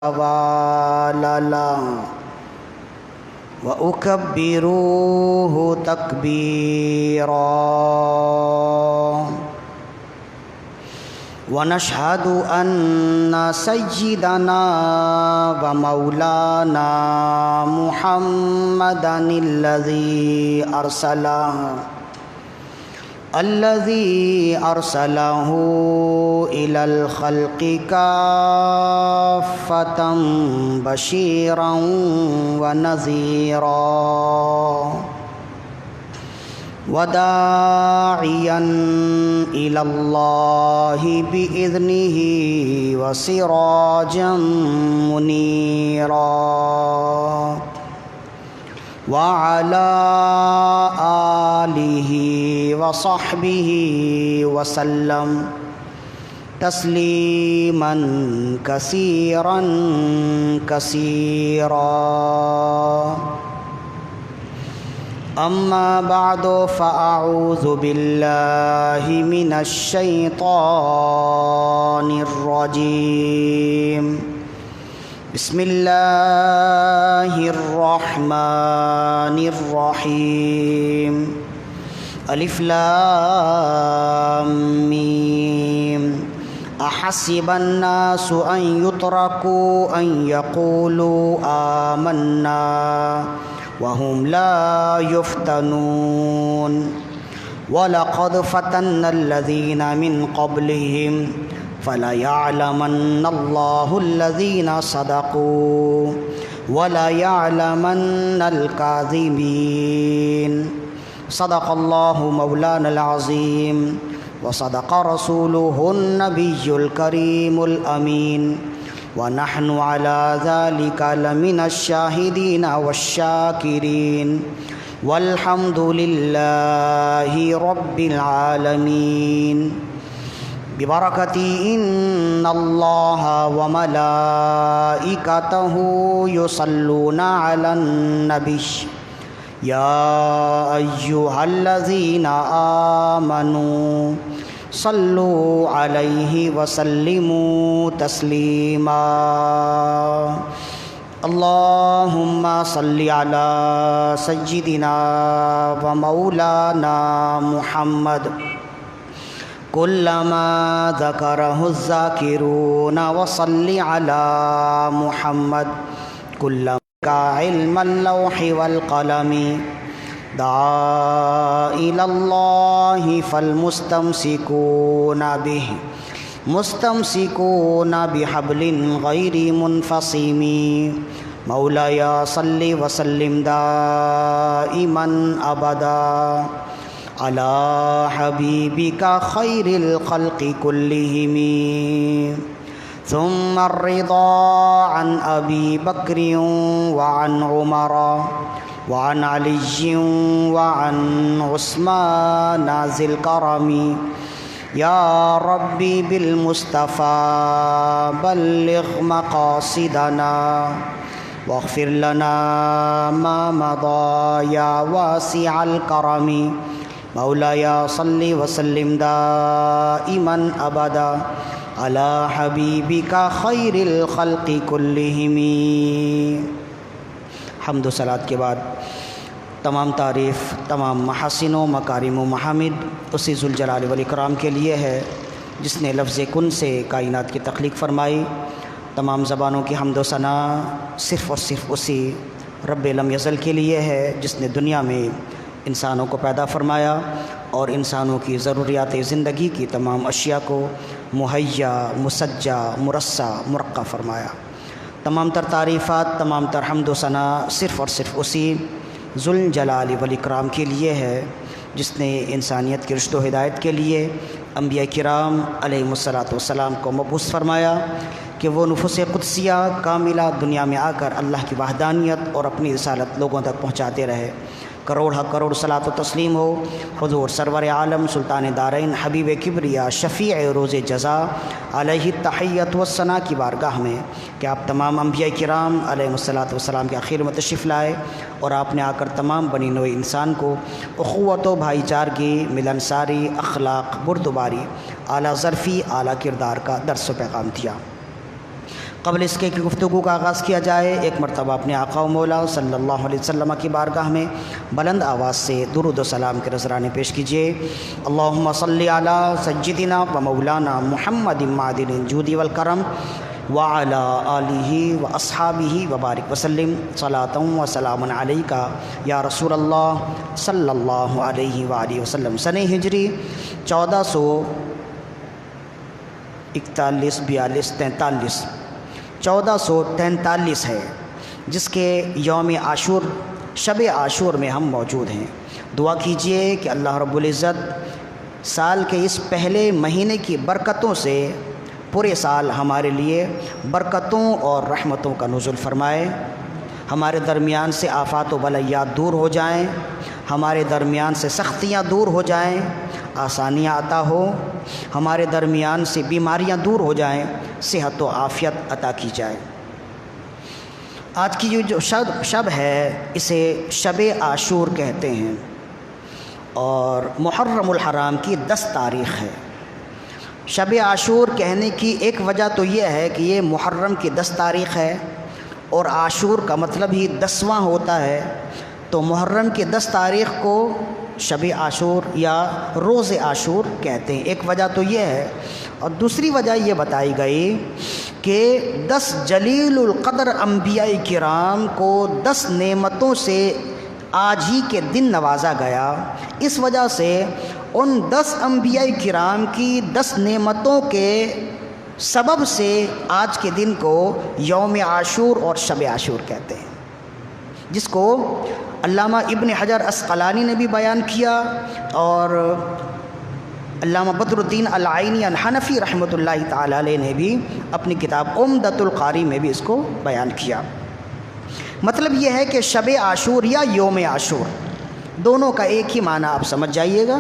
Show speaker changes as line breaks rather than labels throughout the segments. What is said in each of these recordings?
له وأكبروه تكبيرا ونشهد أن سيدنا ومولانا محمدا الذي أرسله إلى الخلق كافة بشيرا ونذيرا وداعيا إلى الله بإذنه وسراجا منيرا وعلى آله وصحبه وسلم تسليما كثيرا كثيرا أما بعد فأعوذ بالله من الشيطان الرجيم بسم الله الرحمن الرحيم ألف لام ميم أحسب الناس أن يتركوا أن يقولوا آمنا وهم لا يفتنون ولقد فتنا الذين من قبلهم فليعلمن الله الذين صدقوا وليعلمن الكاذبين صدق الله مولانا العظيم وصدق رسوله النبي الكريم الأمين ونحن على ذلك لمن الشاهدين والشاكرين والحمد لله رب العالمين ببركة إن الله وملائكته يصلون على النبي يا أيها الذين آمنوا صلوا عليه وسلموا تسليما اللهم صل على سيدنا ومولانا محمد كلما ذكره الذاكرون وصل على محمد كلما علم اللوح والقلم دعا إلى الله فالمستمسكون به مستمسكون بحبل غير منفصم مولاي صل وسلم دائما أبدا على حبيبك خير الخلق كلهم ثم الرضا عن أبي بكر وعن عمر وعن علي وعن عثمان ذي الكرم يا ربي بالمصطفى بلغ مقاصدنا واغفر لنا ما مضى يا واسع الكرم مولاي صل وسلم دائما أبدا على حبيبك خير الخلق كلهم حمد و صلات کے بعد تمام تعریف تمام محاسن و مکارم و محامد اسی ذوالجلال والاکرام کے لیے ہے جس نے لفظ کن سے کائنات کی تخلیق فرمائی. تمام زبانوں کی حمد و ثنا صرف اور صرف اسی رب لم یزل کے لیے ہے جس نے دنیا میں انسانوں کو پیدا فرمایا اور انسانوں کی ضروریات زندگی کی تمام اشیاء کو مہیا مسجع مرصع مرقع فرمایا. تمام تر تعریفات تمام تر حمد و ثنا صرف اور صرف اسی ذوالجلال والاکرام کے لیے ہے جس نے انسانیت کی رشد و ہدایت کے لیے انبیاء کرام علیہم الصلاۃ والسلام کو مبعوث فرمایا کہ وہ نفوس قدسیہ کاملہ دنیا میں آ کر اللہ کی وحدانیت اور اپنی رسالت لوگوں تک پہنچاتے رہے. کروڑ کروڑ صلاۃ و تسلیم ہو حضور سرور عالم سلطان دارین حبیب کبریا شفیع روز جزا علیہ التحیت والثناء کی بارگاہ میں کہ آپ تمام انبیاء کرام علیہ الصلاۃ والسلام کے آخر میں تشریف لائے اور آپ نے آ کر تمام بنی نوع انسان کو اخوت و بھائی چارگی ملنساری اخلاق بردباری اعلیٰ ظرفی اعلیٰ کردار کا درس و پیغام دیا. قبل اس کے گفتگو کا آغاز کیا جائے، ایک مرتبہ اپنے آقا و مولا صلی اللہ علیہ وسلم کی بارگاہ میں بلند آواز سے درود و سلام کے نذرانے پیش کیجیے۔ اللہم صلی علی سیدنا و مولانا محمد معدن الجود والکرم وعلی آلہ و اصحابہ وبارک وسلم صلاۃ و سلام علیک یا رسول اللہ صلی اللہ علیہ وآلہ وسلم۔ سنہ ہجری 1443 ہے، جس کے یوم عاشور شب عاشور میں ہم موجود ہیں۔ دعا کیجئے کہ اللہ رب العزت سال کے اس پہلے مہینے کی برکتوں سے پورے سال ہمارے لیے برکتوں اور رحمتوں کا نزول فرمائے، ہمارے درمیان سے آفات و بلیات دور ہو جائیں، ہمارے درمیان سے سختیاں دور ہو جائیں، آسانیاں عطا ہو، ہمارے درمیان سے بیماریاں دور ہو جائیں، صحت و عافیت عطا کی جائے۔ آج کی جو شب ہے اسے شب عاشور کہتے ہیں اور محرم الحرام کی 10 تاریخ ہے۔ شب عاشور کہنے کی ایک وجہ تو یہ ہے کہ یہ محرم کی 10 تاریخ ہے اور عاشور کا مطلب ہی 10واں ہوتا ہے، تو محرم کی 10 تاریخ کو شب عاشور یا روز عاشور کہتے ہیں، ایک وجہ تو یہ ہے۔ اور دوسری وجہ یہ بتائی گئی کہ 10 جلیل القدر انبیاء کرام کو 10 نعمتوں سے آج ہی کے دن نوازا گیا، اس وجہ سے ان 10 انبیاء کرام کی 10 نعمتوں کے سبب سے آج کے دن کو یوم عاشور اور شب عاشور کہتے ہیں، جس کو علامہ ابن حجر عسقلانی نے بھی بیان کیا اور علامہ بدر الدین العینی الحنفی رحمۃ اللہ تعالی علیہ نے بھی اپنی کتاب عمدۃ القاری میں بھی اس کو بیان کیا۔ مطلب یہ ہے کہ شب عاشور یا یوم عاشور دونوں کا ایک ہی معنی آپ سمجھ جائیے گا۔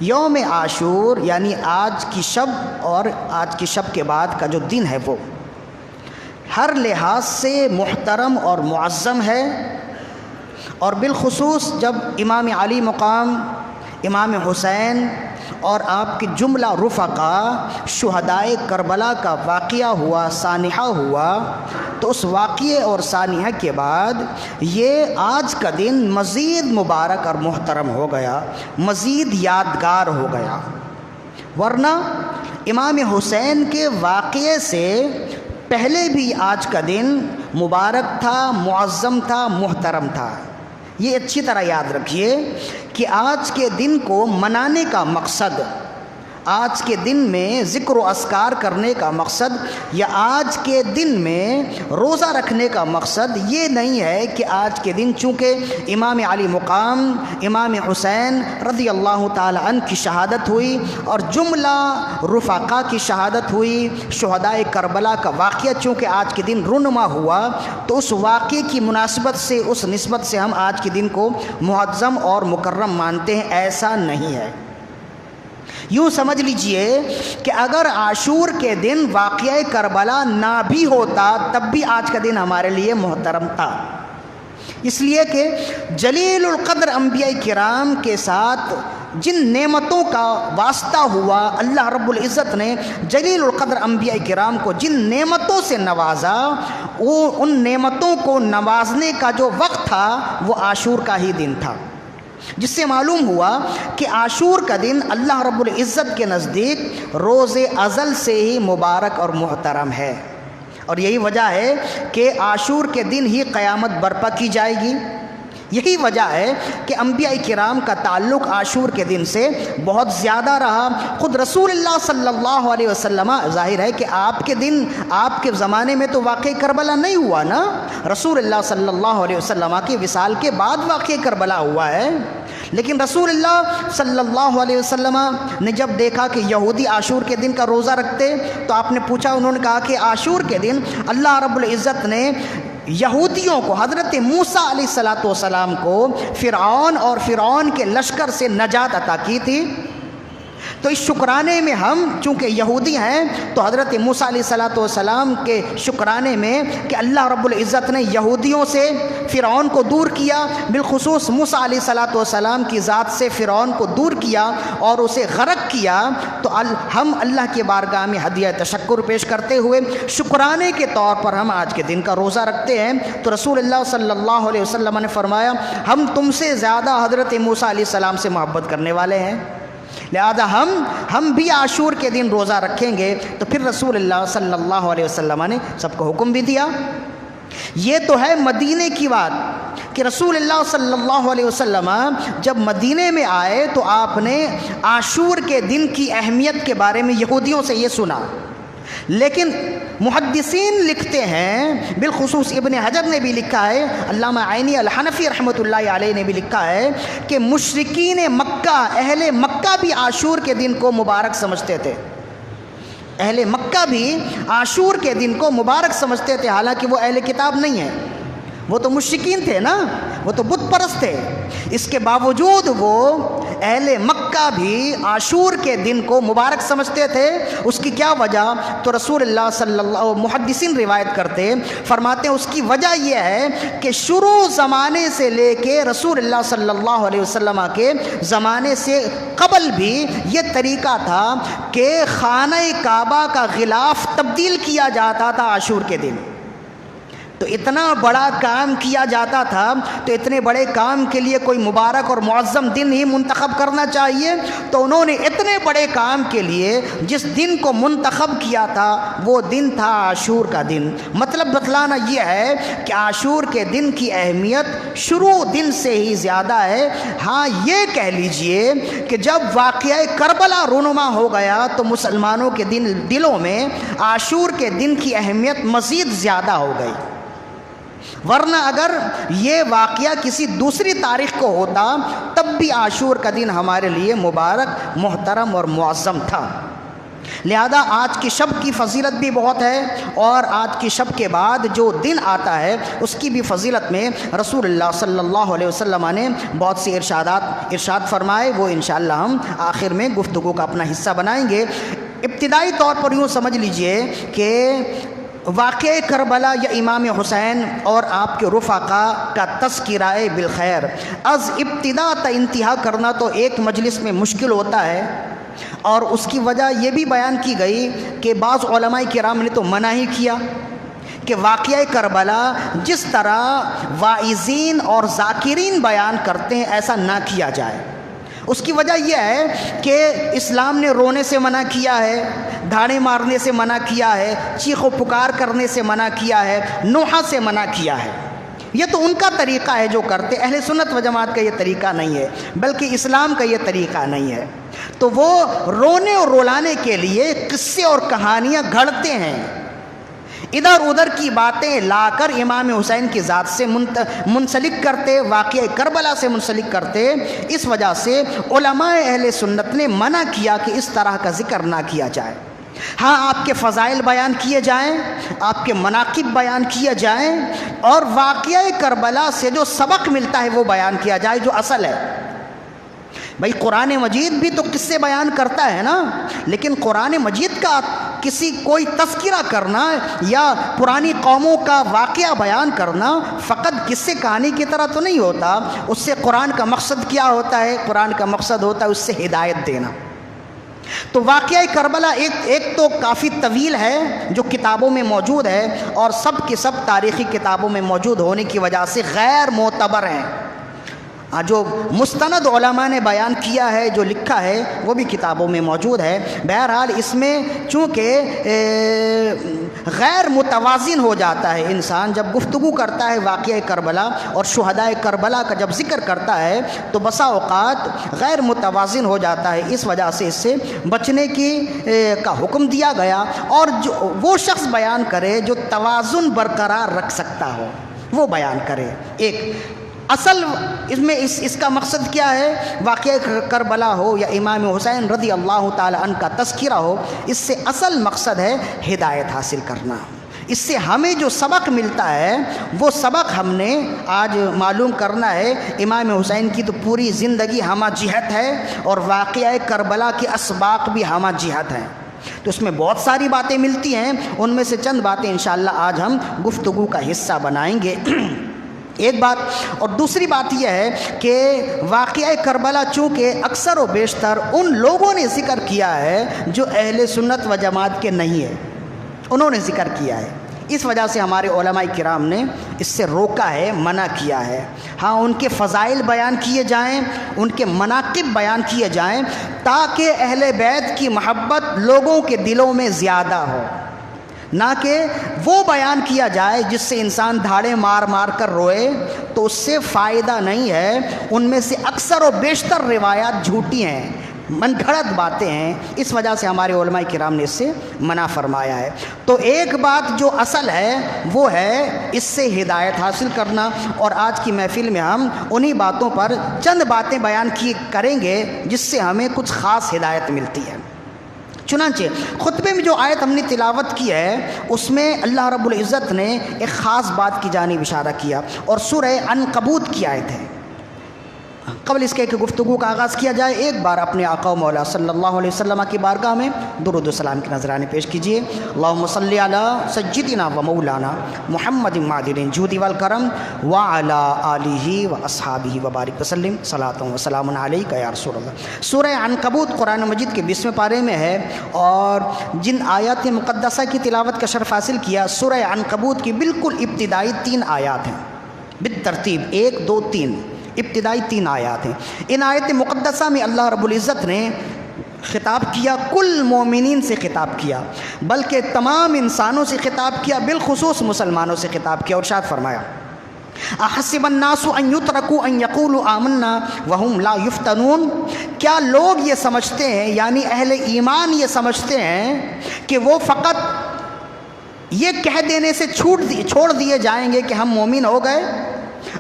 یوم عاشور یعنی آج کی شب اور آج کی شب کے بعد کا جو دن ہے وہ ہر لحاظ سے محترم اور معظم ہے، اور بالخصوص جب امام علی مقام، امام حسین اور آپ کے جملہ رفقا شہدائے کربلا کا واقعہ ہوا، سانحہ ہوا، تو اس واقعے اور سانحہ کے بعد یہ آج کا دن مزید مبارک اور محترم ہو گیا، مزید یادگار ہو گیا۔ ورنہ امام حسین کے واقعے سے پہلے بھی آج کا دن مبارک تھا، معظم تھا، محترم تھا۔ یہ اچھی طرح یاد رکھیے کہ آج کے دن کو منانے کا مقصد، آج کے دن میں ذکر و اذکار کرنے کا مقصد یا آج کے دن میں روزہ رکھنے کا مقصد یہ نہیں ہے کہ آج کے دن چونکہ امام علی مقام، امام حسین رضی اللہ تعالی عنہ کی شہادت ہوئی اور جملہ رفقا کی شہادت ہوئی، شہدائے کربلا کا واقعہ چونکہ آج کے دن رونما ہوا، تو اس واقعے کی مناسبت سے، اس نسبت سے ہم آج کے دن کو معظم اور مکرم مانتے ہیں، ایسا نہیں ہے۔ یوں سمجھ لیجئے کہ اگر عاشور کے دن واقعہ کربلا نہ بھی ہوتا تب بھی آج کا دن ہمارے لیے محترم تھا، اس لیے کہ جلیل القدر انبیاء کرام کے ساتھ جن نعمتوں کا واسطہ ہوا، اللہ رب العزت نے جلیل القدر انبیاء کرام کو جن نعمتوں سے نوازا، وہ ان نعمتوں کو نوازنے کا جو وقت تھا وہ عاشور کا ہی دن تھا، جس سے معلوم ہوا کہ عاشور کا دن اللہ رب العزت کے نزدیک روز ازل سے ہی مبارک اور محترم ہے، اور یہی وجہ ہے کہ عاشور کے دن ہی قیامت برپا کی جائے گی۔ یہی وجہ ہے کہ انبیاء کرام کا تعلق عاشور کے دن سے بہت زیادہ رہا۔ خود رسول اللہ صلی اللہ علیہ وسلم، ظاہر ہے کہ آپ کے دن، آپ کے زمانے میں تو واقعہ کربلا نہیں ہوا نا، رسول اللہ صلی اللہ علیہ وسلم کے وصال کے بعد واقعہ کربلا ہوا ہے، لیکن رسول اللہ صلی اللہ علیہ وسلم نے جب دیکھا کہ یہودی عاشور کے دن کا روزہ رکھتے تو آپ نے پوچھا، انہوں نے کہا کہ عاشور کے دن اللہ رب العزت نے یہودیوں کو، حضرت موسیٰ علیہ السلام کو فرعون اور فرعون کے لشکر سے نجات عطا کی تھی، تو اس شکرانے میں ہم چونکہ یہودی ہیں تو حضرت موسیٰ علیہ السلام کے شکرانے میں کہ اللہ رب العزت نے یہودیوں سے فرعون کو دور کیا، بالخصوص موسیٰ علیہ السلام کی ذات سے فرعون کو دور کیا اور اسے غرق کیا، تو ہم اللہ کی بارگاہ میں ہدیہ تشکر پیش کرتے ہوئے شکرانے کے طور پر ہم آج کے دن کا روزہ رکھتے ہیں۔ تو رسول اللہ صلی اللہ علیہ وسلم نے فرمایا ہم تم سے زیادہ حضرت موسیٰ علیہ السلام سے محبت کرنے والے ہیں، لہذا ہم بھی عاشور کے دن روزہ رکھیں گے۔ تو پھر رسول اللہ صلی اللہ علیہ وسلم نے سب کو حکم بھی دیا۔ یہ تو ہے مدینے کی بات کہ رسول اللہ صلی اللہ علیہ وسلم جب مدینے میں آئے تو آپ نے عاشور کے دن کی اہمیت کے بارے میں یہودیوں سے یہ سنا، لیکن محدثین لکھتے ہیں، بالخصوص ابن حجر نے بھی لکھا ہے، علامہ عینی الحنفی رحمۃ اللہ علیہ نے بھی لکھا ہے کہ مشرکین مکہ، اہل مکہ بھی عاشور کے دن کو مبارک سمجھتے تھے، اہل مکہ بھی عاشور کے دن کو مبارک سمجھتے تھے، حالانکہ وہ اہل کتاب نہیں ہیں، وہ تو مشرکین تھے نا، وہ تو بت پرست تھے، اس کے باوجود وہ اہل مکہ بھی عاشور کے دن کو مبارک سمجھتے تھے۔ اس کی کیا وجہ؟ تو رسول اللہ صلی اللہ محدثین روایت کرتے فرماتے ہیں اس کی وجہ یہ ہے کہ شروع زمانے سے لے کے رسول اللہ صلی اللہ علیہ وسلم کے زمانے سے قبل بھی یہ طریقہ تھا کہ خانہ کعبہ کا غلاف تبدیل کیا جاتا تھا عاشور کے دن۔ تو اتنا بڑا کام کیا جاتا تھا، تو اتنے بڑے کام کے لیے کوئی مبارک اور معظم دن ہی منتخب کرنا چاہیے، تو انہوں نے اتنے بڑے کام کے لیے جس دن کو منتخب کیا تھا وہ دن تھا عاشور کا دن۔ مطلب بتلانا یہ ہے کہ عاشور کے دن کی اہمیت شروع دن سے ہی زیادہ ہے۔ ہاں یہ کہہ لیجئے کہ جب واقعہ کربلا رونما ہو گیا تو مسلمانوں کے دلوں میں عاشور کے دن کی اہمیت مزید زیادہ ہو گئی، ورنہ اگر یہ واقعہ کسی دوسری تاریخ کو ہوتا تب بھی عاشور کا دن ہمارے لیے مبارک، محترم اور معظم تھا۔ لہذا آج کی شب کی فضیلت بھی بہت ہے، اور آج کی شب کے بعد جو دن آتا ہے اس کی بھی فضیلت میں رسول اللہ صلی اللہ علیہ وسلم نے بہت سی ارشاد فرمائے، وہ انشاءاللہ ہم آخر میں گفتگو کا اپنا حصہ بنائیں گے۔ ابتدائی طور پر یوں سمجھ لیجئے کہ واقعہ کربلا یا امام حسین اور آپ کے رفقا کا تذکرہ بالخیر از ابتدا تا انتہا کرنا تو ایک مجلس میں مشکل ہوتا ہے، اور اس کی وجہ یہ بھی بیان کی گئی کہ بعض علماء کرام نے تو منع ہی کیا کہ واقعہ کربلا جس طرح واعظین اور ذاکرین بیان کرتے ہیں ایسا نہ کیا جائے۔ اس کی وجہ یہ ہے کہ اسلام نے رونے سے منع کیا ہے، دھاڑے مارنے سے منع کیا ہے، چیخ و پکار کرنے سے منع کیا ہے، نوحہ سے منع کیا ہے۔ یہ تو ان کا طریقہ ہے جو کرتے، اہل سنت و جماعت کا یہ طریقہ نہیں ہے، بلکہ اسلام کا یہ طریقہ نہیں ہے۔ تو وہ رونے اور رلانے کے لیے قصے اور کہانیاں گھڑتے ہیں، ادھر ادھر کی باتیں لا کر امام حسین کی ذات سے منسلک کرتے، واقعہ کربلا سے منسلک کرتے۔ اس وجہ سے علماء اہل سنت نے منع کیا کہ اس طرح کا ذکر نہ کیا جائے۔ ہاں آپ کے فضائل بیان کیے جائیں، آپ کے مناقب بیان کیے جائیں، اور واقعہ کربلا سے جو سبق ملتا ہے وہ بیان کیا جائے جو اصل ہے۔ بھائی قرآن مجید بھی تو قصے بیان کرتا ہے نا، لیکن قرآن مجید کا کوئی تذکرہ کرنا یا پرانی قوموں کا واقعہ بیان کرنا فقط قصے کہانی کی طرح تو نہیں ہوتا، اس سے قرآن کا مقصد کیا ہوتا ہے؟ قرآن کا مقصد ہوتا ہے اس سے ہدایت دینا۔ تو واقعہ کربلا ایک تو کافی طویل ہے جو کتابوں میں موجود ہے، اور سب کے سب تاریخی کتابوں میں موجود ہونے کی وجہ سے غیر معتبر ہیں۔ جو مستند علماء نے بیان کیا ہے، جو لکھا ہے، وہ بھی کتابوں میں موجود ہے۔ بہرحال اس میں چونکہ غیر متوازن ہو جاتا ہے انسان جب گفتگو کرتا ہے واقعہ کربلا اور شہداء کربلا کا جب ذکر کرتا ہے تو بسا اوقات غیر متوازن ہو جاتا ہے، اس وجہ سے اس سے بچنے کا حکم دیا گیا، اور وہ شخص بیان کرے جو توازن برقرار رکھ سکتا ہو وہ بیان کرے۔ ایک اصل اس کا مقصد کیا ہے؟ واقعہ کربلا ہو یا امام حسین رضی اللہ تعالی عنہ کا تذکرہ ہو، اس سے اصل مقصد ہے ہدایت حاصل کرنا، اس سے ہمیں جو سبق ملتا ہے وہ سبق ہم نے آج معلوم کرنا ہے۔ امام حسین کی تو پوری زندگی ہمہ جہت ہے اور واقعہ کربلا کے اسباق بھی ہمہ جہت ہیں، تو اس میں بہت ساری باتیں ملتی ہیں، ان میں سے چند باتیں انشاءاللہ آج ہم گفتگو کا حصہ بنائیں گے۔ ایک بات، اور دوسری بات یہ ہے کہ واقعہ کربلا چونکہ اکثر و بیشتر ان لوگوں نے ذکر کیا ہے جو اہل سنت و جماعت کے نہیں ہیں، انہوں نے ذکر کیا ہے، اس وجہ سے ہمارے علماء کرام نے اس سے روکا ہے، منع کیا ہے۔ ہاں ان کے فضائل بیان کیے جائیں، ان کے مناقب بیان کیے جائیں تاکہ اہل بیت کی محبت لوگوں کے دلوں میں زیادہ ہو، نہ کہ وہ بیان کیا جائے جس سے انسان دھاڑے مار مار کر روئے، تو اس سے فائدہ نہیں ہے۔ ان میں سے اکثر و بیشتر روایات جھوٹی ہیں، من گھڑت باتیں ہیں، اس وجہ سے ہمارے علماء کرام نے اس سے منع فرمایا ہے۔ تو ایک بات جو اصل ہے وہ ہے اس سے ہدایت حاصل کرنا، اور آج کی محفل میں ہم انہی باتوں پر چند باتیں بیان کریں گے جس سے ہمیں کچھ خاص ہدایت ملتی ہے۔ چنانچہ خطبے میں جو آیت ہم نے تلاوت کی ہے اس میں اللہ رب العزت نے ایک خاص بات کی جانب اشارہ کیا، اور سورہ عنکبوت کی آیت ہے۔ قبل اس کے کہ گفتگو کا آغاز کیا جائے، ایک بار اپنے آقا و مولا صلی اللہ علیہ وسلم کی بارگاہ میں درود و سلام کے نذرانے پیش کیجیے۔ اللہم صلی علی سیدنا و مولانا محمد معدن الجود والکرم وعلی آلہ و اصحابہ وبارک وسلم، صلاۃ و سلام علیک یا رسول اللہ۔ سورہ عنکبوت قرآن مجید کے 20ویں پارے میں ہے، اور جن آیات مقدسہ کی تلاوت کا شرف حاصل کیا، سورہ عنکبوت کی بالکل ابتدائی 3 آیات ہیں، بالترتیب 1 2 3 ابتدائی 3 آیات ہیں۔ ان آیت مقدسہ میں اللہ رب العزت نے خطاب کیا، کل مومنین سے خطاب کیا، بلکہ تمام انسانوں سے خطاب کیا، بالخصوص مسلمانوں سے خطاب کیا، اور ارشاد فرمایا احسب الناس ان یترکوا ان یقولوا آمنا وهم لا یفتنون، کیا لوگ یہ سمجھتے ہیں، یعنی اہل ایمان یہ سمجھتے ہیں کہ وہ فقط یہ کہہ دینے سے چھوڑ دیے جائیں گے کہ ہم مومن ہو گئے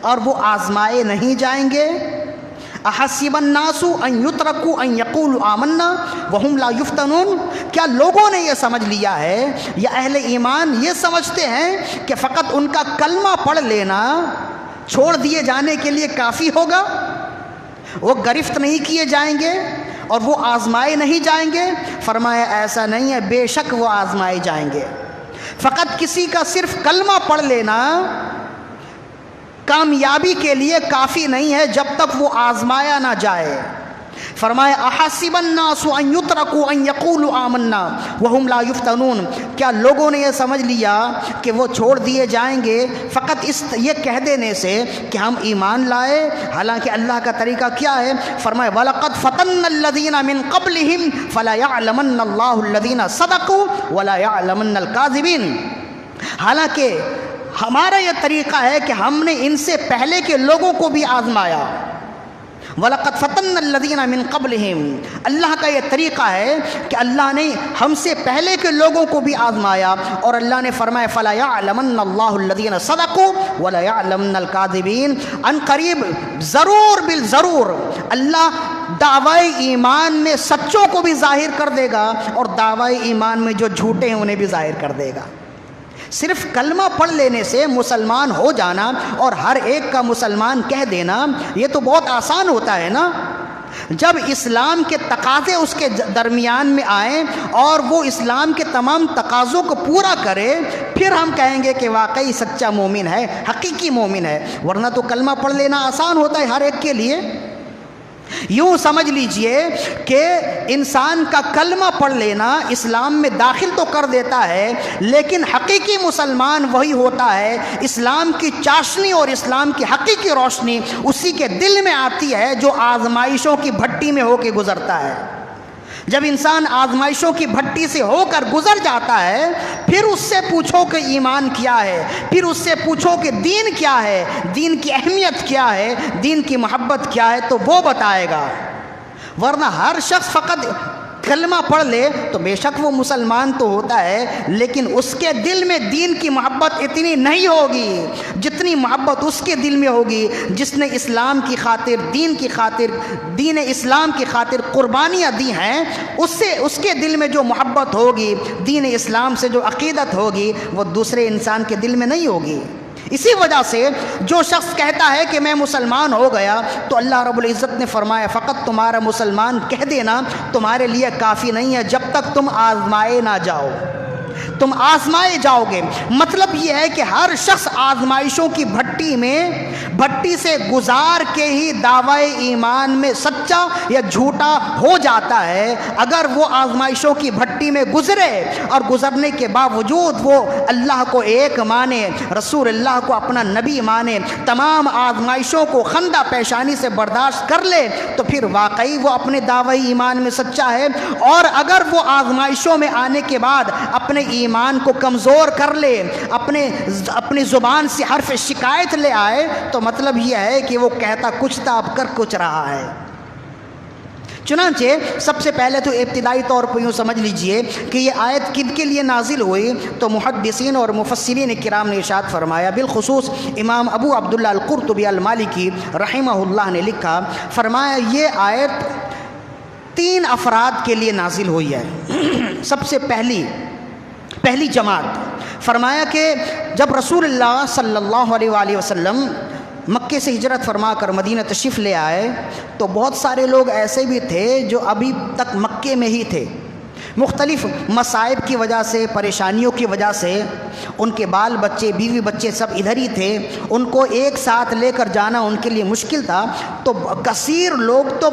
اور وہ آزمائے نہیں جائیں گے؟ احسب الناس ان یترکوا ان یقولوا آمنا وهم لا یفتنون، کیا لوگوں نے یہ سمجھ لیا ہے یا اہل ایمان یہ سمجھتے ہیں کہ فقط ان کا کلمہ پڑھ لینا چھوڑ دیے جانے کے لیے کافی ہوگا، وہ گرفت نہیں کیے جائیں گے اور وہ آزمائے نہیں جائیں گے؟ فرمایا ایسا نہیں ہے، بے شک وہ آزمائے جائیں گے۔ فقط کسی کا صرف کلمہ پڑھ لینا کامیابی کے لیے کافی نہیں ہے جب تک وہ آزمایا نہ جائے۔ فرمایا احسب الناس ان یترکوا ان یقولوا آمنا وهم لا یفتنون، کیا لوگوں نے یہ سمجھ لیا کہ وہ چھوڑ دیے جائیں گے فقط یہ کہہ دینے سے کہ ہم ایمان لائے؟ حالانکہ اللہ کا طریقہ کیا ہے؟ فرمایا وَلَقَدْ فَتَنَّ الَّذِينَ مِن قَبْلِهِمْ فَلَيَعْلَمَنَّ اللَّهُ الَّذِينَ صَدَقُوا وَلَا يَعْلَمَنَّ الْكَاذِبِينَ، حالانکہ ہمارا یہ طریقہ ہے کہ ہم نے ان سے پہلے کے لوگوں کو بھی آزمایا۔ وَلَقَدْ فَتَنَّ الَّذِينَ مِن قَبْلِهِمْ، اللہ کا یہ طریقہ ہے کہ اللہ نے ہم سے پہلے کے لوگوں کو بھی آزمایا، اور اللہ نے فرمایا فَلَا يَعْلَمَنَّ اللَّهُ الَّذِينَ صَدَقُوا وَلَا يَعْلَمَنَّ الْكَاذِبِينَ، ان قریب ضرور بالضرور اللہ دعوی ایمان میں سچوں کو بھی ظاہر کر دے گا، اور دعوی ایمان میں جو جھوٹے ہیں انہیں بھی ظاہر کر دے گا۔ صرف کلمہ پڑھ لینے سے مسلمان ہو جانا اور ہر ایک کا مسلمان کہہ دینا یہ تو بہت آسان ہوتا ہے نا۔ جب اسلام کے تقاضے اس کے درمیان میں آئیں اور وہ اسلام کے تمام تقاضوں کو پورا کرے، پھر ہم کہیں گے کہ واقعی سچا مومن ہے، حقیقی مومن ہے، ورنہ تو کلمہ پڑھ لینا آسان ہوتا ہے ہر ایک کے لیے۔ یوں سمجھ لیجئے کہ انسان کا کلمہ پڑھ لینا اسلام میں داخل تو کر دیتا ہے، لیکن حقیقی مسلمان وہی ہوتا ہے اسلام کی چاشنی اور اسلام کی حقیقی روشنی اسی کے دل میں آتی ہے جو آزمائشوں کی بھٹی میں ہو کے گزرتا ہے۔ جب انسان آزمائشوں کی بھٹی سے ہو کر گزر جاتا ہے، پھر اس سے پوچھو کہ ایمان کیا ہے، پھر اس سے پوچھو کہ دین کیا ہے، دین کی اہمیت کیا ہے، دین کی محبت کیا ہے، تو وہ بتائے گا۔ ورنہ ہر شخص فقط کلمہ پڑھ لے تو بے شک وہ مسلمان تو ہوتا ہے، لیکن اس کے دل میں دین کی محبت اتنی نہیں ہوگی جتنی محبت اس کے دل میں ہوگی جس نے اسلام کی خاطر، دین کی خاطر، دین اسلام کی خاطر قربانیاں دی ہیں۔ اس کے دل میں جو محبت ہوگی، دین اسلام سے جو عقیدت ہوگی، وہ دوسرے انسان کے دل میں نہیں ہوگی۔ اسی وجہ سے جو شخص کہتا ہے کہ میں مسلمان ہو گیا، تو اللہ رب العزت نے فرمایا فقط تمہارا مسلمان کہہ دینا تمہارے لیے کافی نہیں ہے جب تک تم آزمائے نہ جاؤ۔ تم آزمائے جاؤ گے، مطلب یہ ہے کہ ہر شخص آزمائشوں کی بھٹی سے گزار کے ہی دعوی ایمان میں سچا یا جھوٹا ہو جاتا ہے۔ اگر وہ آزمائشوں کی بھٹی میں گزرے اور گزرنے کے باوجود وہ اللہ کو ایک مانے، رسول اللہ کو اپنا نبی مانے، تمام آزمائشوں کو خندہ پیشانی سے برداشت کر لے، تو پھر واقعی وہ اپنے دعوی ایمان میں سچا ہے۔ اور اگر وہ آزمائشوں میں آنے کے بعد اپنے ایمان کو کمزور کر لے، اپنی زبان سے حرف شکایت لے آئے، تو مطلب یہ ہے کہ وہ کہتا کچھ تھا اب کر کچھ رہا ہے۔ چنانچہ سب سے پہلے تو ابتدائی طور پر یوں سمجھ لیجئے کہ یہ آیت کن کے لیے نازل ہوئی، تو محدثین اور مفسرین کرام نے ارشاد فرمایا، بالخصوص امام ابو عبداللہ القرطبی المالکی رحمہ اللہ نے لکھا، فرمایا یہ آیت 3 افراد کے لیے نازل ہوئی ہے۔ سب سے پہلی جماعت، فرمایا کہ جب رسول اللہ صلی اللہ علیہ وآلہ وسلم مکے سے ہجرت فرما کر مدینہ تشریف لے آئے، تو بہت سارے لوگ ایسے بھی تھے جو ابھی تک مکے میں ہی تھے، مختلف مصائب کی وجہ سے، پریشانیوں کی وجہ سے ان کے بال بچے، بیوی بچے سب ادھر ہی تھے، ان کو ایک ساتھ لے کر جانا ان کے لیے مشکل تھا۔ تو کثیر لوگ تو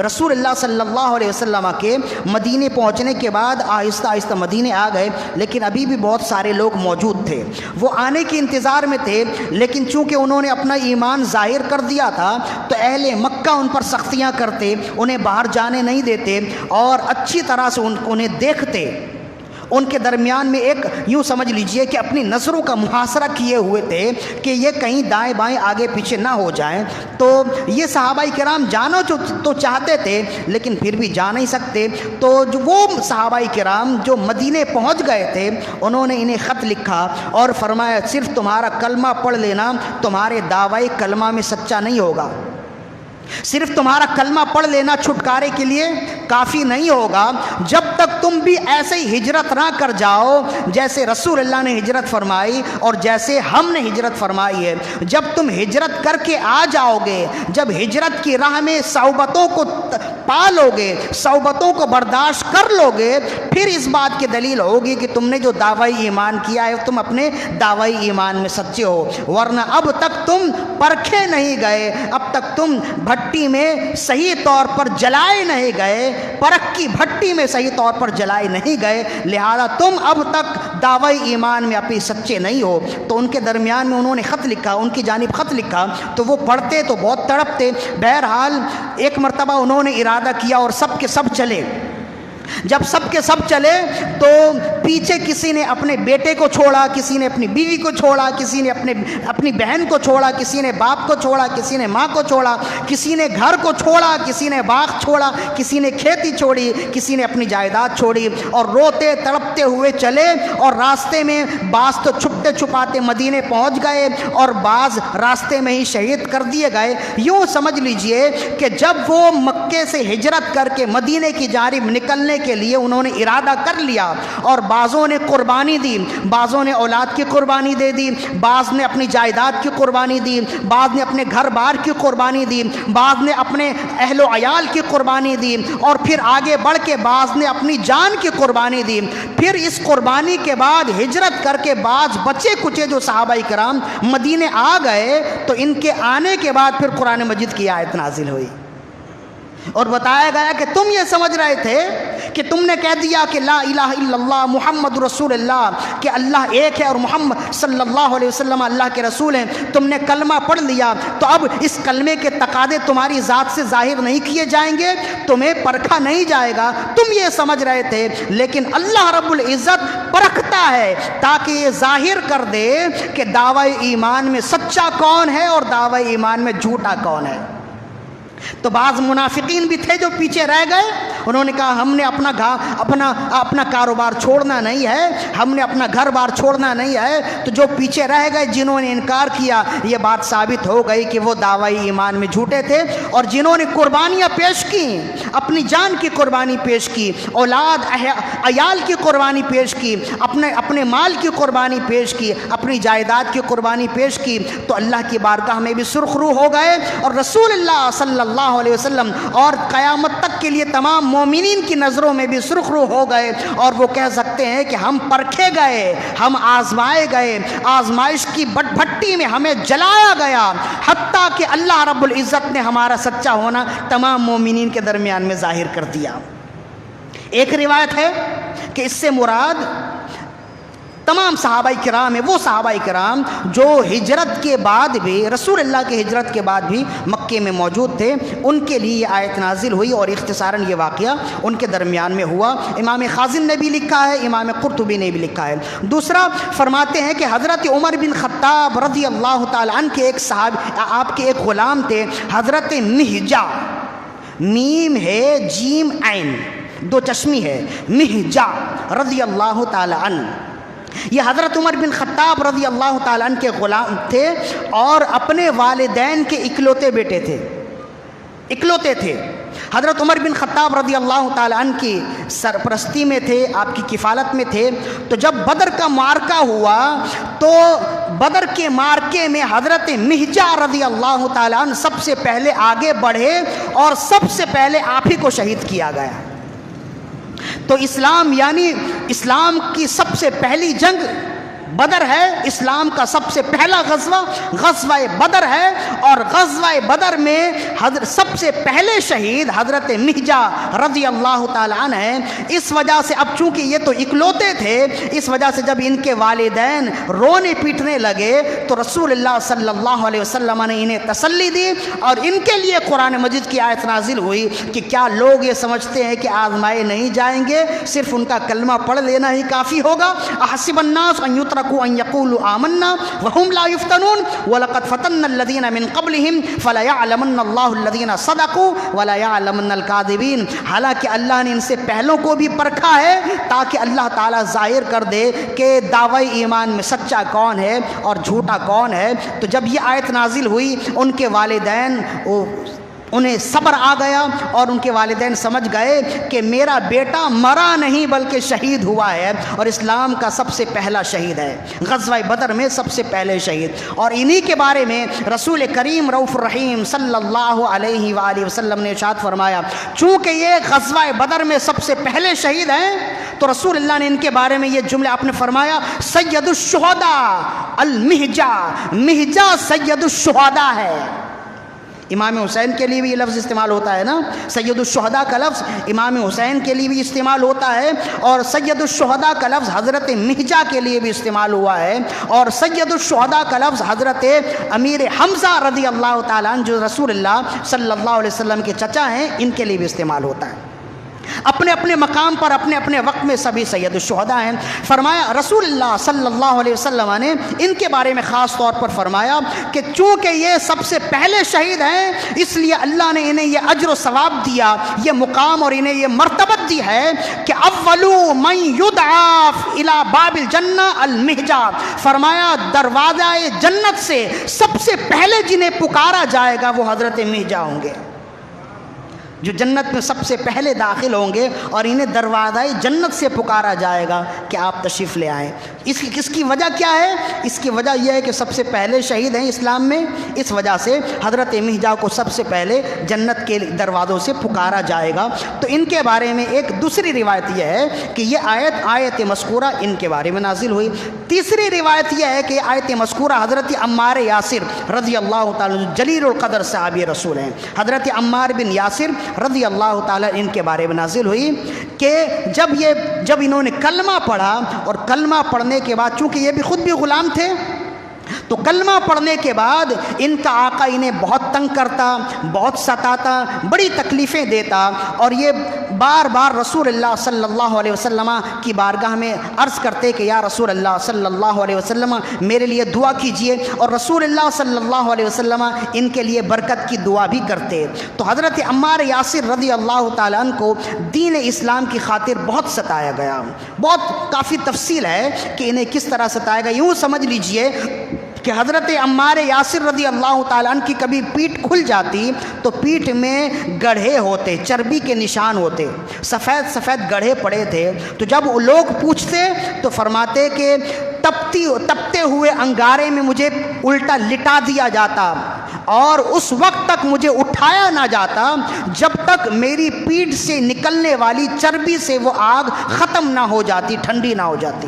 رسول اللہ صلی اللہ علیہ وسلم کے مدینے پہنچنے کے بعد آہستہ آہستہ مدینے آ گئے، لیکن ابھی بھی بہت سارے لوگ موجود تھے، وہ آنے کے انتظار میں تھے، لیکن چونکہ انہوں نے اپنا ایمان ظاہر کر دیا تھا تو اہل مکہ ان پر سختیاں کرتے، انہیں باہر جانے نہیں دیتے اور اچھی طرح سے انہیں دیکھتے۔ ان کے درمیان میں ایک یوں سمجھ لیجئے کہ اپنی نظروں کا محاصرہ کیے ہوئے تھے کہ یہ کہیں دائیں بائیں آگے پیچھے نہ ہو جائیں۔ تو یہ صحابہ کرام جانا تو چاہتے تھے لیکن پھر بھی جا نہیں سکتے، تو جو وہ صحابہ کرام جو مدینے پہنچ گئے تھے انہوں نے انہیں خط لکھا اور فرمایا صرف تمہارا کلمہ پڑھ لینا تمہارے دعوی کلمہ میں سچا نہیں ہوگا، صرف تمہارا کلمہ پڑھ لینا چھٹکارے کے لیے کافی نہیں ہوگا، جب تک تم بھی ایسے ہی ہجرت نہ کر جاؤ جیسے رسول اللہ نے ہجرت فرمائی اور جیسے ہم نے ہجرت فرمائی ہے۔ جب تم ہجرت کر کے آ جاؤ گے، جب ہجرت کی راہ میں صعوبتوں کو پالو گے، صعوبتوں کو برداشت کر لو گے، پھر اس بات کی دلیل ہوگی کہ تم نے جو دعوی ایمان کیا ہے تم اپنے دعوی ایمان میں سچے ہو، ورنہ اب تک تم پرکھے نہیں گئے، اب تک تم بھٹی میں صحیح طور پر جلائے نہیں گئے، پرکھ کی بھٹی میں صحیح طور پر جلائے نہیں گئے، لہذا تم اب تک دعوی ایمان میں اپنی سچے نہیں ہو۔ تو ان کے درمیان میں انہوں نے خط لکھا، ان کی جانب خط لکھا، تو وہ پڑھتے تو بہت تڑپتے۔ بہرحال ایک مرتبہ انہوں نے ارادہ کیا اور سب کے سب چلے۔ جب سب کے سب چلے تو پیچھے کسی نے اپنے بیٹے کو چھوڑا، کسی نے اپنی بیوی کو چھوڑا، کسی نے اپنی بہن کو چھوڑا، کسی نے باپ کو چھوڑا، کسی نے ماں کو چھوڑا، کسی نے گھر کو چھوڑا، کسی نے باغ چھوڑا، کسی نے کھیتی چھوڑی، کسی نے اپنی جائیداد چھوڑی، اور روتے تڑپتے ہوئے چلے۔ اور راستے میں بعض تو چھپتے چھپاتے مدینے پہنچ گئے اور بعض راستے میں ہی شہید کر دیے گئے۔ یوں سمجھ لیجئے کہ جب وہ مکے سے ہجرت کر کے مدینے کی جانب نکلنے کے لیے انہوں نے ارادہ کر لیا، اور بعضوں نے قربانی دی، بعضوں نے اولاد کی قربانی دے دی، بعض نے اپنی جائیداد کی قربانی دی، بعض نے اپنے گھر بار کی قربانی دی، بعض نے اپنے اہل و عیال کی قربانی دی، اور پھر آگے بڑھ کے بعض نے اپنی جان کی قربانی دی۔ پھر اس قربانی کے بعد ہجرت کر کے بعض بچے کچے جو صحابہ کرام مدینے آ گئے، تو ان کے آنے کے بعد پھر قرآن مجید کی آیت نازل ہوئی اور بتایا گیا کہ تم یہ سمجھ رہے تھے کہ تم نے کہہ دیا کہ لا الہ الا اللہ محمد رسول اللہ، کہ اللہ ایک ہے اور محمد صلی اللہ علیہ وسلم اللہ کے رسول ہیں، تم نے کلمہ پڑھ لیا، تو اب اس کلمے کے تقاضے تمہاری ذات سے ظاہر نہیں کیے جائیں گے، تمہیں پرکھا نہیں جائے گا، تم یہ سمجھ رہے تھے۔ لیکن اللہ رب العزت پرکھتا ہے تاکہ یہ ظاہر کر دے کہ دعوی ایمان میں سچا کون ہے اور دعوی ایمان میں جھوٹا کون ہے۔ تو بعض منافقین بھی تھے جو پیچھے رہ گئے، انہوں نے کہا ہم نے اپنا کاروبار چھوڑنا نہیں ہے، ہم نے اپنا گھر بار چھوڑنا نہیں ہے۔ تو جو پیچھے رہ گئے، جنہوں نے انکار کیا، یہ بات ثابت ہو گئی کہ وہ دعوی ایمان میں جھوٹے تھے۔ اور جنہوں نے قربانیاں پیش کی، اپنی جان کی قربانی پیش کی، اولاد عیال کی قربانی پیش کی، اپنے مال کی قربانی پیش کی، اپنی جائیداد کی قربانی پیش کی، تو اللہ کی بارگاہ میں بھی سرخ روح ہو گئے، اور رسول اللہ صلی اللہ علیہ وسلم اور قیامت تک کے لیے تمام مومنین کی نظروں میں بھی سرخ روح ہو گئے، اور وہ کہہ سکتے ہیں کہ ہم پرکھے گئے، ہم آزمائے گئے، آزمائش کی بھٹی میں ہمیں جلایا گیا، حتیٰ کہ اللہ رب العزت نے ہمارا سچا ہونا تمام مومنین کے درمیان میں ظاہر کر دیا۔ ایک روایت ہے کہ اس سے مراد تمام صحابہ کرام ہیں، وہ صحابہ کرام جو ہجرت کے بعد بھی، رسول اللہ کے ہجرت کے بعد بھی مکے میں موجود تھے، ان کے لیے یہ آیت نازل ہوئی، اور اختصاراً یہ واقعہ ان کے درمیان میں ہوا۔ امام خازن نے بھی لکھا ہے، امام قرطبی نے بھی لکھا ہے۔ دوسرا فرماتے ہیں کہ حضرت عمر بن خطاب رضی اللہ تعالی عنہ کے ایک صحابی، آپ کے ایک غلام تھے حضرت مہجا، میم ہے جیم عین دو چشمی ہے، مہجا رضی اللہ تعالی عنہ، یہ حضرت عمر بن خطاب رضی اللہ تعالیٰ عنہ کے غلام تھے، اور اپنے والدین کے اکلوتے بیٹے تھے، اکلوتے تھے۔ حضرت عمر بن خطاب رضی اللہ تعالیٰ عنہ کی سرپرستی میں تھے، آپ کی کفالت میں تھے۔ تو جب بدر کا معرکہ ہوا تو بدر کے معرکے میں حضرت مہجا رضی اللہ تعالیٰ عنہ سب سے پہلے آگے بڑھے، اور سب سے پہلے آپ ہی کو شہید کیا گیا۔ تو اسلام، یعنی اسلام کی سب سے پہلی جنگ بدر ہے، اسلام کا سب سے پہلا غزوہ بدر ہے، اور غزوہ بدر میں سب سے پہلے شہید حضرت مہجا رضی اللہ تعالی عنہ ہیں۔ اس وجہ سے اب چونکہ یہ تو اکلوتے تھے، اس وجہ سے جب ان کے والدین رونے پیٹنے لگے تو رسول اللہ صلی اللہ علیہ وسلم نے انہیں تسلی دی، اور ان کے لیے قرآن مجید کی آیت نازل ہوئی کہ کیا لوگ یہ سمجھتے ہیں کہ آزمائے نہیں جائیں گے، صرف ان کا کلمہ پڑھ لینا ہی کافی ہوگا؟ احسب الناس ان یترکوا ان یقولوا آمنا وهم لا يفتنون ولقد فتنا الذين من قبلهم فليعلمن الله الذين صدقوا وليعلمن الكاذبين۔ حالانکہ اللہ نے ان سے پہلوں کو بھی پرکھا ہے تاکہ اللہ تعالیٰ ظاہر کر دے کہ دعوی ایمان میں سچا کون ہے اور جھوٹا کون ہے۔ تو جب یہ آیت نازل ہوئی، ان کے والدین انہیں صبر آ گیا، اور ان کے والدین سمجھ گئے کہ میرا بیٹا مرا نہیں بلکہ شہید ہوا ہے، اور اسلام کا سب سے پہلا شہید ہے، غزوہ بدر میں سب سے پہلے شہید۔ اور انہی کے بارے میں رسول کریم رؤوف الرحیم صلی اللہ علیہ وآلہ وسلم نے ارشاد فرمایا، چونکہ یہ غزوہ بدر میں سب سے پہلے شہید ہیں، تو رسول اللہ نے ان کے بارے میں یہ جملے آپ نے فرمایا، سید الشہداء المہجا، مہجا سید الشہداء ہے۔ امام حسین کے لیے بھی یہ لفظ استعمال ہوتا ہے نا، سید الشہداء کا لفظ امام حسین کے لیے بھی استعمال ہوتا ہے، اور سید الشہداء کا لفظ حضرت مہجا کے لیے بھی استعمال ہوا ہے، اور سید الشہداء کا لفظ حضرت امیر حمزہ رضی اللہ تعالیٰ عنہ جو رسول اللہ صلی اللہ علیہ وسلم کے چچا ہیں، ان کے لیے بھی استعمال ہوتا ہے۔ اپنے اپنے مقام پر، اپنے اپنے وقت میں سبھی سید الشہداء ہیں۔ فرمایا رسول اللہ صلی اللہ علیہ وسلم نے ان کے بارے میں خاص طور پر فرمایا کہ چونکہ یہ سب سے پہلے شہید ہیں، اس لیے اللہ نے انہیں یہ اجر و ثواب دیا، یہ مقام اور انہیں یہ مرتبت دی ہے کہ اولو من یدعا الی باب الجنہ المہجا، فرمایا دروازہ جنت سے سب سے پہلے جنہیں پکارا جائے گا وہ حضرت مہجا ہوں گے، جو جنت میں سب سے پہلے داخل ہوں گے، اور انہیں دروازہ جنت سے پکارا جائے گا کہ آپ تشریف لے آئیں۔ اس کی وجہ کیا ہے؟ اس کی وجہ یہ ہے کہ سب سے پہلے شہید ہیں اسلام میں، اس وجہ سے حضرت مہجا کو سب سے پہلے جنت کے دروازوں سے پکارا جائے گا۔ تو ان کے بارے میں ایک دوسری روایت یہ ہے کہ یہ آیت مذکورہ ان کے بارے میں نازل ہوئی۔ تیسری روایت یہ ہے کہ یہ آیت مذکورہ حضرت عمار یاسر رضی اللہ تعالیٰ جلیل القدر صحابی رسول ہیں، حضرت عمار بن یاسر رضی اللہ تعالیٰ ان کے بارے میں نازل ہوئی کہ جب انہوں نے کلمہ پڑھا، اور کلمہ پڑھنے کے بعد چونکہ یہ بھی خود بھی غلام تھے، تو کلمہ پڑھنے کے بعد ان کا آقا انہیں بہت تنگ کرتا، بہت ستاتا، بڑی تکلیفیں دیتا، اور یہ بار بار رسول اللہ صلی اللہ علیہ وسلم کی بارگاہ میں عرض کرتے کہ یا رسول اللہ صلی اللہ علیہ وسلم میرے لیے دعا کیجئے، اور رسول اللہ صلی اللہ علیہ وسلم ان کے لیے برکت کی دعا بھی کرتے۔ تو حضرت عمار یاسر رضی اللہ تعالیٰ عنہ کو دین اسلام کی خاطر بہت ستایا گیا، بہت کافی تفصیل ہے کہ انہیں کس طرح ستایا گیا۔ یوں سمجھ لیجئے کہ حضرت عمار یاسر رضی اللہ تعالیٰ عنہ کی کبھی پیٹھ کھل جاتی تو پیٹھ میں گڑھے ہوتے، چربی کے نشان ہوتے، سفید سفید گڑھے پڑے تھے۔ تو جب لوگ پوچھتے تو فرماتے کہ تپتے ہوئے انگارے میں مجھے الٹا لٹا دیا جاتا، اور اس وقت تک مجھے اٹھایا نہ جاتا جب تک میری پیٹھ سے نکلنے والی چربی سے وہ آگ ختم نہ ہو جاتی، ٹھنڈی نہ ہو جاتی۔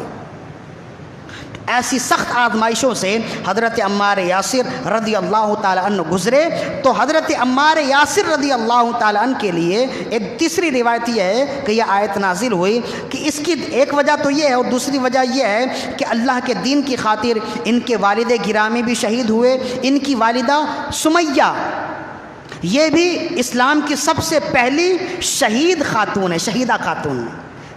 ایسی سخت آزمائشوں سے حضرت عمار یاسر رضی اللہ تعالیٰ عنہ گزرے۔ تو حضرت عمار یاسر رضی اللہ تعالیٰ عنہ کے لیے ایک تیسری روایت یہ ہے کہ یہ آیت نازل ہوئی کہ اس کی ایک وجہ تو یہ ہے، اور دوسری وجہ یہ ہے کہ اللہ کے دین کی خاطر ان کے والد گرامی بھی شہید ہوئے۔ ان کی والدہ سمیہ یہ بھی اسلام کی سب سے پہلی شہید خاتون ہے، شہیدہ خاتون۔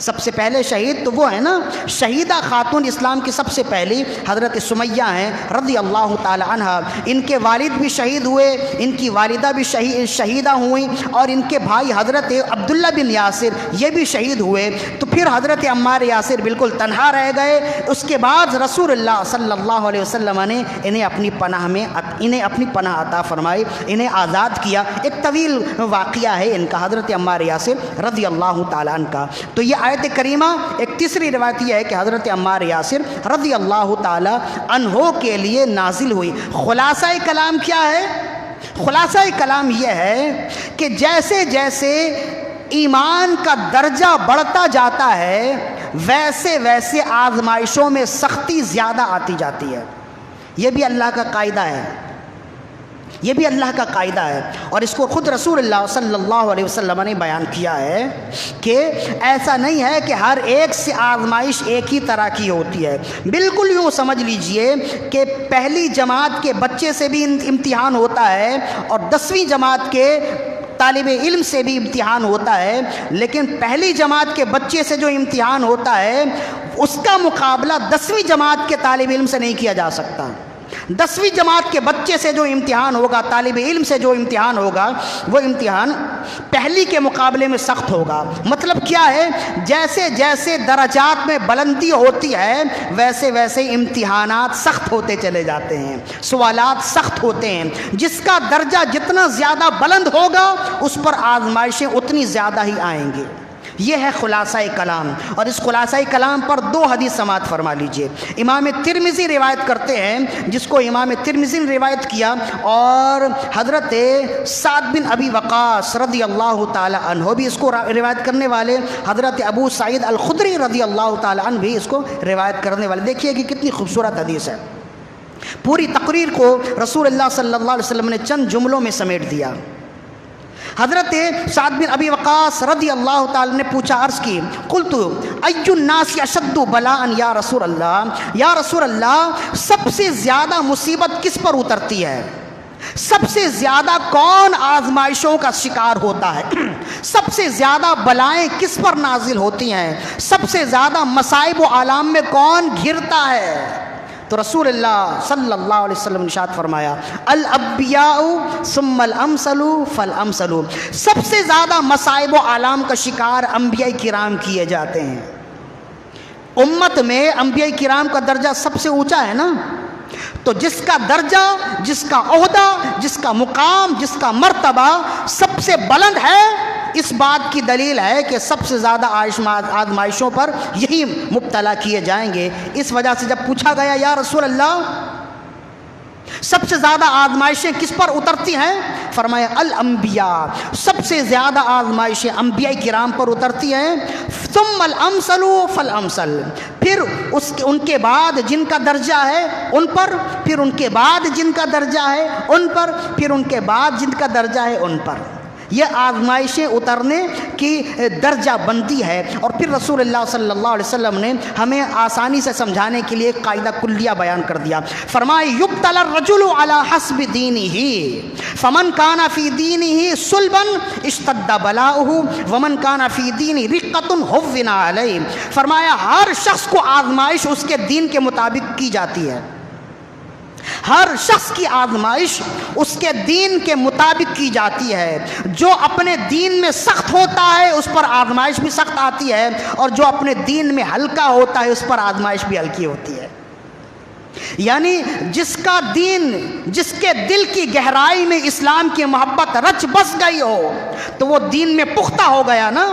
سب سے پہلے شہید تو وہ ہے نا، شہیدہ خاتون اسلام کی سب سے پہلی حضرت سمیہ ہیں رضی اللہ تعالی عنہ۔ ان کے والد بھی شہید ہوئے، ان کی والدہ بھی شہیدہ ہوئیں، اور ان کے بھائی حضرت عبداللہ بن یاسر یہ بھی شہید ہوئے۔ تو پھر حضرت عمار یاسر بالکل تنہا رہ گئے۔ اس کے بعد رسول اللہ صلی اللہ علیہ وسلم نے انہیں اپنی پناہ عطا فرمائی، انہیں آزاد کیا۔ ایک طویل واقعہ ہے ان کا، حضرت عمار یاسر رضی اللہ تعالیٰ عنہ کا۔ تو یہ آیت کریمہ ایک تیسری روایت یہ ہے کہ حضرت عمار یاسر رضی اللہ تعالی عنہ کے لیے نازل ہوئی۔ خلاصہ کلام کیا ہے؟ خلاصہ کلام یہ ہے کہ جیسے جیسے ایمان کا درجہ بڑھتا جاتا ہے ویسے ویسے آزمائشوں میں سختی زیادہ آتی جاتی ہے۔ یہ بھی اللہ کا قاعدہ ہے، یہ بھی اللہ کا قاعدہ ہے، اور اس کو خود رسول اللہ صلی اللہ علیہ وسلم نے بیان کیا ہے کہ ایسا نہیں ہے کہ ہر ایک سے آزمائش ایک ہی طرح کی ہوتی ہے۔ بالکل یوں سمجھ لیجئے کہ پہلی جماعت کے بچے سے بھی امتحان ہوتا ہے، اور 10ویں جماعت کے طالب علم سے بھی امتحان ہوتا ہے، لیکن پہلی جماعت کے بچے سے جو امتحان ہوتا ہے اس کا مقابلہ 10ویں جماعت کے طالب علم سے نہیں کیا جا سکتا۔ 10ویں جماعت کے بچے سے جو امتحان ہوگا، طالب علم سے جو امتحان ہوگا، وہ امتحان پہلی کے مقابلے میں سخت ہوگا۔ مطلب کیا ہے؟ جیسے جیسے درجات میں بلندی ہوتی ہے ویسے ویسے امتحانات سخت ہوتے چلے جاتے ہیں، سوالات سخت ہوتے ہیں۔ جس کا درجہ جتنا زیادہ بلند ہوگا اس پر آزمائشیں اتنی زیادہ ہی آئیں گی۔ یہ ہے خلاصہ کلام، اور اس خلاصہ کلام پر 2 حدیث سماعت فرما لیجئے۔ امام ترمذی روایت کرتے ہیں، جس کو امام ترمذی نے روایت کیا، اور حضرت سعد بن ابی وقاص رضی اللہ تعالی عنہ بھی اس کو روایت کرنے والے، حضرت ابو سعید الخدری رضی اللہ تعالی عنہ بھی اس کو روایت کرنے والے۔ دیکھیے کہ کتنی خوبصورت حدیث ہے۔ پوری تقریر کو رسول اللہ صلی اللہ علیہ وسلم نے چند جملوں میں سمیٹ دیا۔ حضرت سعد بن ابی وقاص رضی اللہ تعالی نے پوچھا، عرض کی، قلت ای الناس اشد بلاء یا رسول اللہ، یا رسول اللہ سب سے زیادہ مصیبت کس پر اترتی ہے؟ سب سے زیادہ کون آزمائشوں کا شکار ہوتا ہے؟ سب سے زیادہ بلائیں کس پر نازل ہوتی ہیں؟ سب سے زیادہ مصائب و آلام میں کون گھرتا ہے؟ تو رسول اللہ صلی اللہ علیہ وسلم نے ارشاد فرمایا، الانبیاء ثم الامثل فالامثل، سب سے زیادہ مصائب و آلام کا شکار انبیاء کرام کیے جاتے ہیں۔ امت میں انبیاء کرام کا درجہ سب سے اونچا ہے نا، تو جس کا درجہ، جس کا عہدہ، جس کا مقام، جس کا مرتبہ سب سے بلند ہے، اس بات کی دلیل ہے کہ سب سے زیادہ آزمائشوں پر یہی مبتلا کیے جائیں گے۔ اس وجہ سے جب پوچھا گیا یا رسول اللہ سب سے زیادہ آزمائشیں کس پر اترتی ہیں، فرمایا الانبیاء، سب سے زیادہ آزمائشیں انبیاء کرام پر اترتی ہیں، ثم الامثل فالامثل، پھر ان کے بعد جن کا درجہ ہے ان پر، پھر ان کے بعد جن کا درجہ ہے ان پر، پھر ان کے بعد جن کا درجہ ہے ان پر۔ یہ آزمائشیں اترنے کی درجہ بندی ہے۔ اور پھر رسول اللہ صلی اللہ علیہ وسلم نے ہمیں آسانی سے سمجھانے کے لیے قاعدہ کلیہ بیان کر دیا، فرمائے وَيُبْتَلَى الرَّجُلُ عَلَى حَسْبِ دِينِهِ فَمَنْ كَانَ فِي دِينِهِ صُلْبًا اشْتَدَّ بَلَاؤُهُ وَمَنْ كَانَ فِي دِينِهِ رِقَّةٌ هُوِّنَ عَلَيْهِ۔ فرمایا ہر شخص کو آزمائش اس کے دین کے مطابق کی جاتی ہے، ہر شخص کی آزمائش اس کے دین کے مطابق کی جاتی ہے۔ جو اپنے دین میں سخت ہوتا ہے اس پر آزمائش بھی سخت آتی ہے، اور جو اپنے دین میں ہلکا ہوتا ہے اس پر آزمائش بھی ہلکی ہوتی ہے۔ یعنی جس کا دین، جس کے دل کی گہرائی میں اسلام کی محبت رچ بس گئی ہو تو وہ دین میں پختہ ہو گیا نا،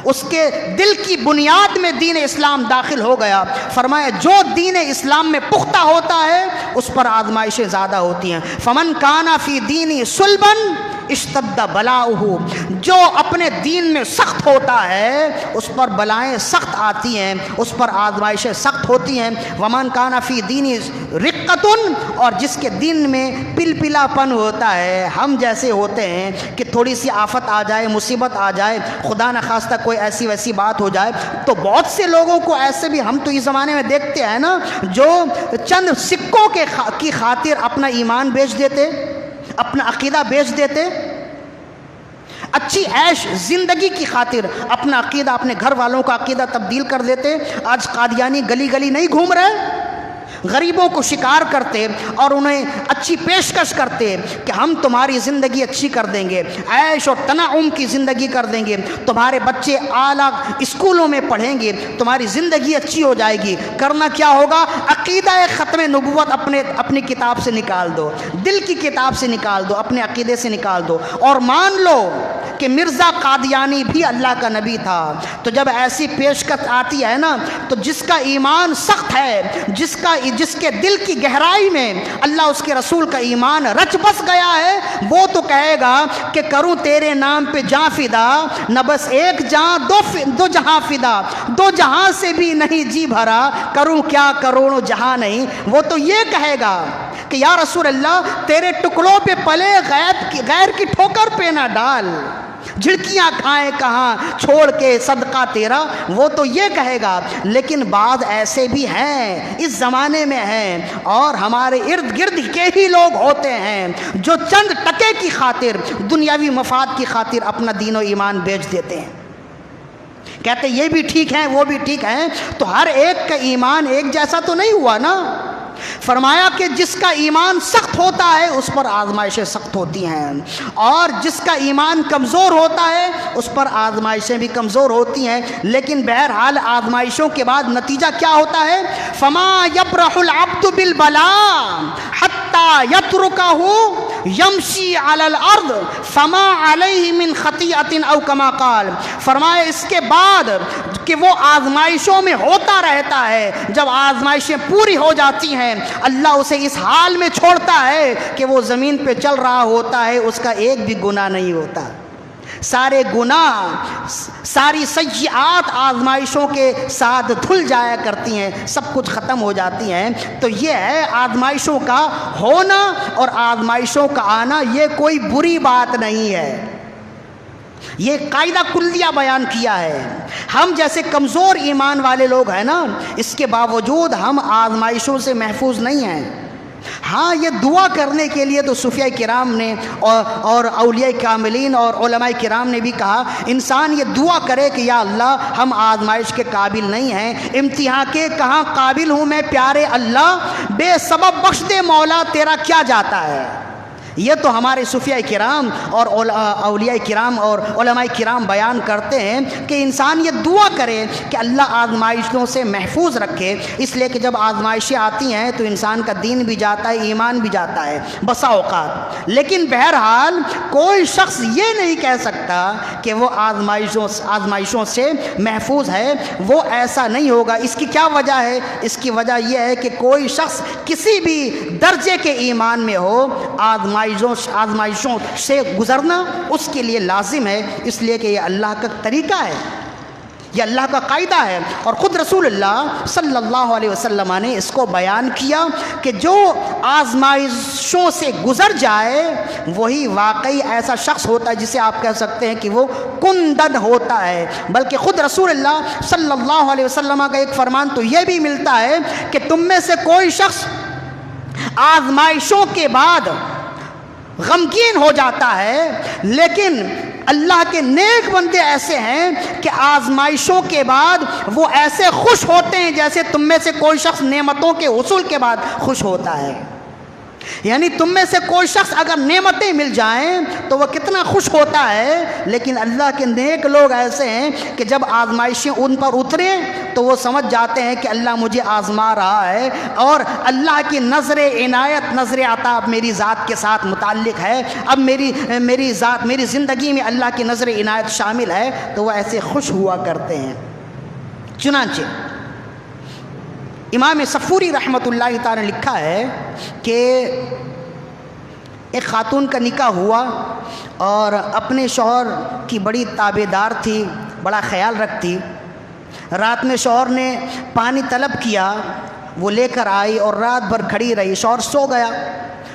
اس کے دل کی بنیاد میں دین اسلام داخل ہو گیا۔ فرمایا جو دین اسلام میں پختہ ہوتا ہے اس پر آزمائشیں زیادہ ہوتی ہیں۔ فمن کانا فی دینی صلبن اشتد بلاؤہ، جو اپنے دین میں سخت ہوتا ہے اس پر بلائیں سخت آتی ہیں، اس پر آزمائشیں سخت ہوتی ہیں۔ ومن کانا فی دینی رقتن، اور جس کے دین میں پلپلا پن ہوتا ہے، ہم جیسے ہوتے ہیں کہ تھوڑی سی آفت آ جائے، مصیبت آ جائے، خدا نخواستہ کوئی ایسی ویسی بات ہو جائے، تو بہت سے لوگوں کو ایسے بھی ہم تو اس زمانے میں دیکھتے ہیں نا، جو چند سکوں کی خاطر اپنا ایمان بیچ دیتے، اپنا عقیدہ بیچ دیتے، اچھی عیش زندگی کی خاطر اپنا عقیدہ، اپنے گھر والوں کا عقیدہ تبدیل کر دیتے۔ آج قادیانی گلی گلی نہیں گھوم رہے، غریبوں کو شکار کرتے اور انہیں اچھی پیشکش کرتے کہ ہم تمہاری زندگی اچھی کر دیں گے، عیش اور تنعم کی زندگی کر دیں گے، تمہارے بچے اعلیٰ اسکولوں میں پڑھیں گے، تمہاری زندگی اچھی ہو جائے گی۔ کرنا کیا ہوگا؟ عقیدہ ختم نبوت اپنی کتاب سے نکال دو، دل کی کتاب سے نکال دو، اپنے عقیدے سے نکال دو، اور مان لو کہ مرزا قادیانی بھی اللہ کا نبی تھا۔ تو جب ایسی پیشکش آتی ہے نا، تو جس کا ایمان سخت ہے، جس کے دل کی گہرائی میں اللہ اس کے رسول کا ایمان رچ بس گیا ہے، وہ تو کہے گا کہ کروں تیرے نام پہ جاں فدا، نہ بس ایک جاں دو جہاں فدا، دو جہاں سے بھی نہیں جی بھرا، کروں کیا کروڑوں جہاں نہیں۔ وہ تو یہ کہے گا کہ یا رسول اللہ تیرے ٹکڑوں پہ پلے، غیر کی ٹھوکر پہ نہ ڈال، جھڑکیاں کھائیں کہاں چھوڑ کے صدقہ تیرا، وہ تو یہ کہے گا۔ لیکن بعض ایسے بھی ہیں، اس زمانے میں ہیں، اور ہمارے ارد گرد کے ہی لوگ ہوتے ہیں جو چند ٹکے کی خاطر، دنیاوی مفاد کی خاطر اپنا دین و ایمان بیچ دیتے ہیں۔ کہتے یہ بھی ٹھیک ہیں، وہ بھی ٹھیک ہیں، تو ہر ایک کا ایمان ایک جیسا تو نہیں ہوا نا۔ فرمایا کہ جس کا ایمان سخت ہوتا ہے اس پر آزمائشیں سخت ہوتی ہیں، اور جس کا ایمان کمزور ہوتا ہے اس پر آزمائشیں بھی کمزور ہوتی ہیں۔ لیکن بہرحال آزمائشوں کے بعد نتیجہ کیا ہوتا ہے؟ فما یبرح العبد بالبلاء حتی یترکہ یمشی علی الارض فما علیہ من خطیئۃ او کما قال۔ فرمایا اس کے بعد کہ وہ آزمائشوں میں ہوتا رہتا ہے، جب آزمائشیں پوری ہو جاتی ہیں اللہ اسے اس حال میں چھوڑتا ہے کہ وہ زمین پہ چل رہا ہوتا ہے، اس کا ایک بھی گناہ نہیں ہوتا۔ سارے گناہ، ساری سیئات آزمائشوں کے ساتھ دھل جایا کرتی ہیں، سب کچھ ختم ہو جاتی ہیں۔ تو یہ ہے آزمائشوں کا ہونا اور آزمائشوں کا آنا، یہ کوئی بری بات نہیں ہے، یہ قاعدہ کلیہ بیان کیا ہے۔ ہم جیسے کمزور ایمان والے لوگ ہیں نا، اس کے باوجود ہم آزمائشوں سے محفوظ نہیں ہیں۔ ہاں یہ دعا کرنے کے لیے تو صوفیاء کرام نے اور اولیاء کاملین اور علماء کرام نے بھی کہا، انسان یہ دعا کرے کہ یا اللہ ہم آزمائش کے قابل نہیں ہیں، امتحان کے کہاں قابل ہوں میں پیارے اللہ، بے سبب بخش دے مولا، تیرا کیا جاتا ہے۔ یہ تو ہمارے صوفیاء کرام اور اولیاء کرام اور علماء کرام بیان کرتے ہیں کہ انسان یہ دعا کرے کہ اللہ آزمائشوں سے محفوظ رکھے، اس لیے کہ جب آزمائشیں آتی ہیں تو انسان کا دین بھی جاتا ہے، ایمان بھی جاتا ہے بسا اوقات۔ لیکن بہرحال کوئی شخص یہ نہیں کہہ سکتا کہ وہ آزمائشوں سے محفوظ ہے، وہ ایسا نہیں ہوگا۔ اس کی کیا وجہ ہے؟ اس کی وجہ یہ ہے کہ کوئی شخص کسی بھی درجے کے ایمان میں ہو، آزمائشوں سے گزرنا اس کے لیے لازم ہے، اس لیے کہ یہ اللہ کا طریقہ ہے، یہ اللہ کا قاعدہ ہے۔ اور خود رسول اللہ صلی اللہ علیہ وسلم نے اس کو بیان کیا کہ جو آزمائشوں سے گزر جائے وہی واقعی ایسا شخص ہوتا ہے جسے آپ کہہ سکتے ہیں کہ وہ کندن ہوتا ہے۔ بلکہ خود رسول اللہ صلی اللہ علیہ وسلم کا ایک فرمان تو یہ بھی ملتا ہے کہ تم میں سے کوئی شخص آزمائشوں کے بعد غمگین ہو جاتا ہے، لیکن اللہ کے نیک بندے ایسے ہیں کہ آزمائشوں کے بعد وہ ایسے خوش ہوتے ہیں جیسے تم میں سے کوئی شخص نعمتوں کے حصول کے بعد خوش ہوتا ہے۔ یعنی تم میں سے کوئی شخص اگر نعمتیں مل جائیں تو وہ کتنا خوش ہوتا ہے، لیکن اللہ کے نیک لوگ ایسے ہیں کہ جب آزمائشیں ان پر اتریں تو وہ سمجھ جاتے ہیں کہ اللہ مجھے آزما رہا ہے، اور اللہ کی نظر عنایت، نظر عطا اب میری ذات کے ساتھ متعلق ہے، اب میری ذات، میری زندگی میں اللہ کی نظر عنایت شامل ہے، تو وہ ایسے خوش ہوا کرتے ہیں۔ چنانچہ امام صفوری رحمۃ اللہ تعالی نے لکھا ہے کہ ایک خاتون کا نکاح ہوا اور اپنے شوہر کی بڑی تابعدار تھی، بڑا خیال رکھتی۔ رات میں شوہر نے پانی طلب کیا، وہ لے کر آئی اور رات بھر کھڑی رہی، شوہر سو گیا۔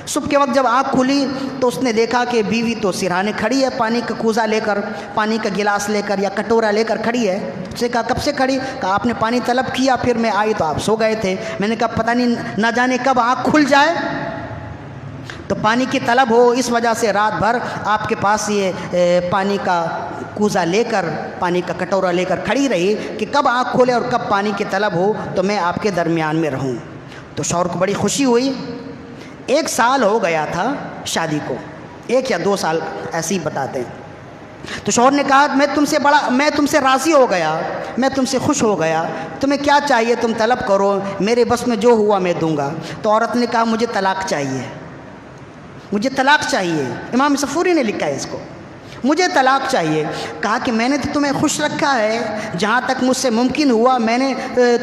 صبح کے وقت جب آنکھ کھلی تو اس نے دیکھا کہ بیوی تو سرہانے کھڑی ہے، پانی کا کوزہ لے کر، پانی کا گلاس لے کر یا کٹورا لے کر کھڑی ہے۔ اس سے کہا کب سے کھڑی؟ کہا آپ نے پانی طلب کیا، پھر میں آئی تو آپ سو گئے تھے، میں نے کہا پتہ نہیں نہ جانے کب آنکھ کھل جائے تو پانی کی طلب ہو، اس وجہ سے رات بھر آپ کے پاس یہ پانی کا کوزہ لے کر، پانی کا کٹورا لے کر کھڑی رہی کہ کب آنکھ کھولے اور کب پانی کی طلب ہو تو میں آپ کے درمیان میں رہوں۔ تو شوہر کو بڑی خوشی ہوئی۔ 1 سال ہو گیا تھا شادی کو، 1 یا 2 سال ایسے ہی بتاتے ہیں۔ تو شوہر نے کہا میں تم سے راضی ہو گیا، میں تم سے خوش ہو گیا، تمہیں کیا چاہیے تم طلب کرو، میرے بس میں جو ہوا میں دوں گا۔ تو عورت نے کہا مجھے طلاق چاہیے، مجھے طلاق چاہیے۔ امام صفوری نے لکھا ہے اس کو، مجھے طلاق چاہیے۔ کہا کہ میں نے تو تمہیں خوش رکھا ہے، جہاں تک مجھ سے ممکن ہوا میں نے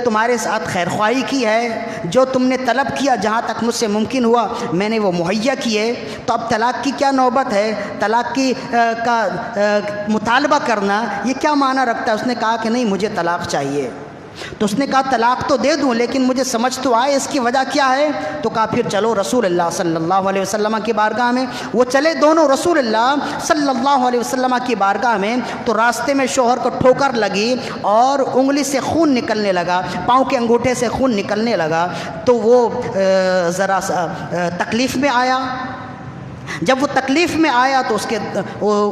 تمہارے ساتھ خیر خواہی کی ہے، جو تم نے طلب کیا جہاں تک مجھ سے ممکن ہوا میں نے وہ مہیا کیے، تو اب طلاق کی کیا نوبت ہے؟ طلاق کا مطالبہ کرنا یہ کیا معنی رکھتا ہے؟ اس نے کہا کہ نہیں مجھے طلاق چاہیے۔ تو اس نے کہا طلاق تو دے دوں لیکن مجھے سمجھ تو آئے اس کی وجہ کیا ہے؟ تو کہا پھر چلو رسول اللہ صلی اللہ علیہ وسلم کی بارگاہ میں۔ وہ چلے دونوں رسول اللہ صلی اللہ علیہ وسلم کی بارگاہ میں، تو راستے میں شوہر کو ٹھوکر لگی اور انگلی سے خون نکلنے لگا، پاؤں کے انگوٹھے سے خون نکلنے لگا، تو وہ ذرا سا تکلیف میں آیا۔ جب وہ تکلیف میں آیا تو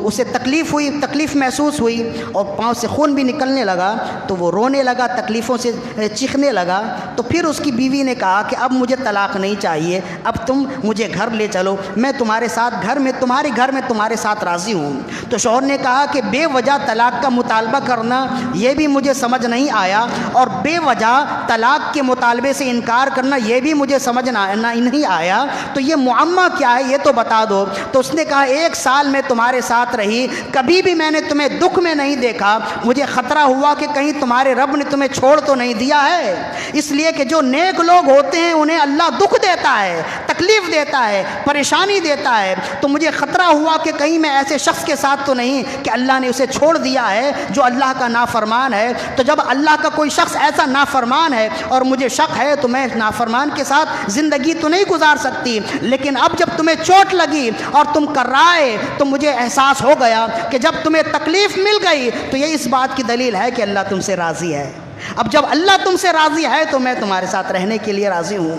اسے تکلیف ہوئی، تکلیف محسوس ہوئی اور پاؤں سے خون بھی نکلنے لگا، تو وہ رونے لگا، تکلیفوں سے چیخنے لگا۔ تو پھر اس کی بیوی نے کہا کہ اب مجھے طلاق نہیں چاہیے، اب تم مجھے گھر لے چلو، میں تمہارے ساتھ تمہارے گھر میں تمہارے ساتھ راضی ہوں۔ تو شوہر نے کہا کہ بے وجہ طلاق کا مطالبہ کرنا یہ بھی مجھے سمجھ نہیں آیا، اور بے وجہ طلاق کے مطالبے سے انکار کرنا یہ بھی مجھے سمجھ نہیں آیا، تو یہ معمہ کیا ہے یہ تو بتا دو۔ تو اس نے کہا 1 سال میں تمہارے ساتھ رہی، کبھی بھی میں نے تمہیں دکھ میں نہیں دیکھا، مجھے خطرہ ہوا کہ کہیں تمہارے رب نے تمہیں چھوڑ تو نہیں دیا ہے، اس لیے کہ جو نیک لوگ ہوتے ہیں انہیں اللہ دکھ دیتا ہے، تکلیف دیتا ہے، پریشانی دیتا ہے، تو مجھے خطرہ ہوا کہ کہیں میں ایسے شخص کے ساتھ تو نہیں کہ اللہ نے اسے چھوڑ دیا ہے جو اللہ کا نافرمان ہے۔ تو جب اللہ کا کوئی شخص ایسا نافرمان ہے اور مجھے شک ہے تو میں نافرمان کے ساتھ زندگی تو نہیں گزار سکتی، لیکن اب جب تمہیں چوٹ لگی اور تم کرائے تو مجھے احساس ہو گیا کہ جب تمہیں تکلیف مل گئی تو یہ اس بات کی دلیل ہے کہ اللہ تم سے راضی ہے۔ اب جب اللہ تم سے راضی ہے تو میں تمہارے ساتھ رہنے کے لیے راضی ہوں۔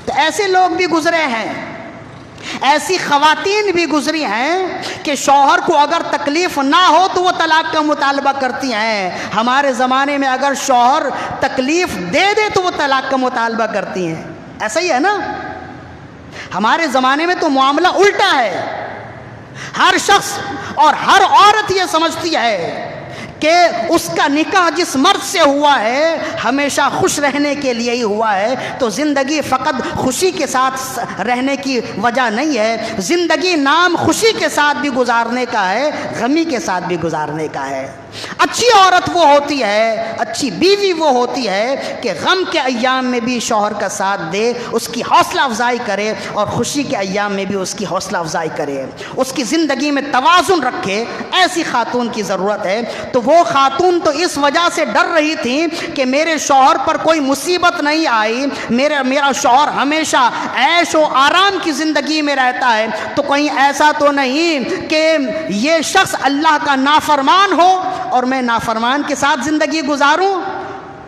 تو ایسے لوگ بھی گزرے ہیں، ایسی خواتین بھی گزری ہیں کہ شوہر کو اگر تکلیف نہ ہو تو وہ طلاق کا مطالبہ کرتی ہیں۔ ہمارے زمانے میں اگر شوہر تکلیف دے دے تو وہ طلاق کا مطالبہ کرتی ہیں، ایسا ہی ہے نا؟ ہمارے زمانے میں تو معاملہ الٹا ہے، ہر شخص اور ہر عورت یہ سمجھتی ہے کہ اس کا نکاح جس مرد سے ہوا ہے ہمیشہ خوش رہنے کے لیے ہی ہوا ہے، تو زندگی فقط خوشی کے ساتھ رہنے کی وجہ نہیں ہے، زندگی نام خوشی کے ساتھ بھی گزارنے کا ہے، غمی کے ساتھ بھی گزارنے کا ہے۔ اچھی عورت وہ ہوتی ہے، اچھی بیوی وہ ہوتی ہے کہ غم کے ایام میں بھی شوہر کا ساتھ دے، اس کی حوصلہ افزائی کرے، اور خوشی کے ایام میں بھی اس کی حوصلہ افزائی کرے، اس کی زندگی میں توازن رکھے۔ ایسی خاتون کی ضرورت ہے۔ تو وہ خاتون تو اس وجہ سے ڈر رہی تھی کہ میرے شوہر پر کوئی مصیبت نہیں آئی، میرا شوہر ہمیشہ عیش و آرام کی زندگی میں رہتا ہے، تو کہیں ایسا تو نہیں کہ یہ شخص اللہ کا نافرمان ہو اور میں نافرمان کے ساتھ زندگی گزاروں۔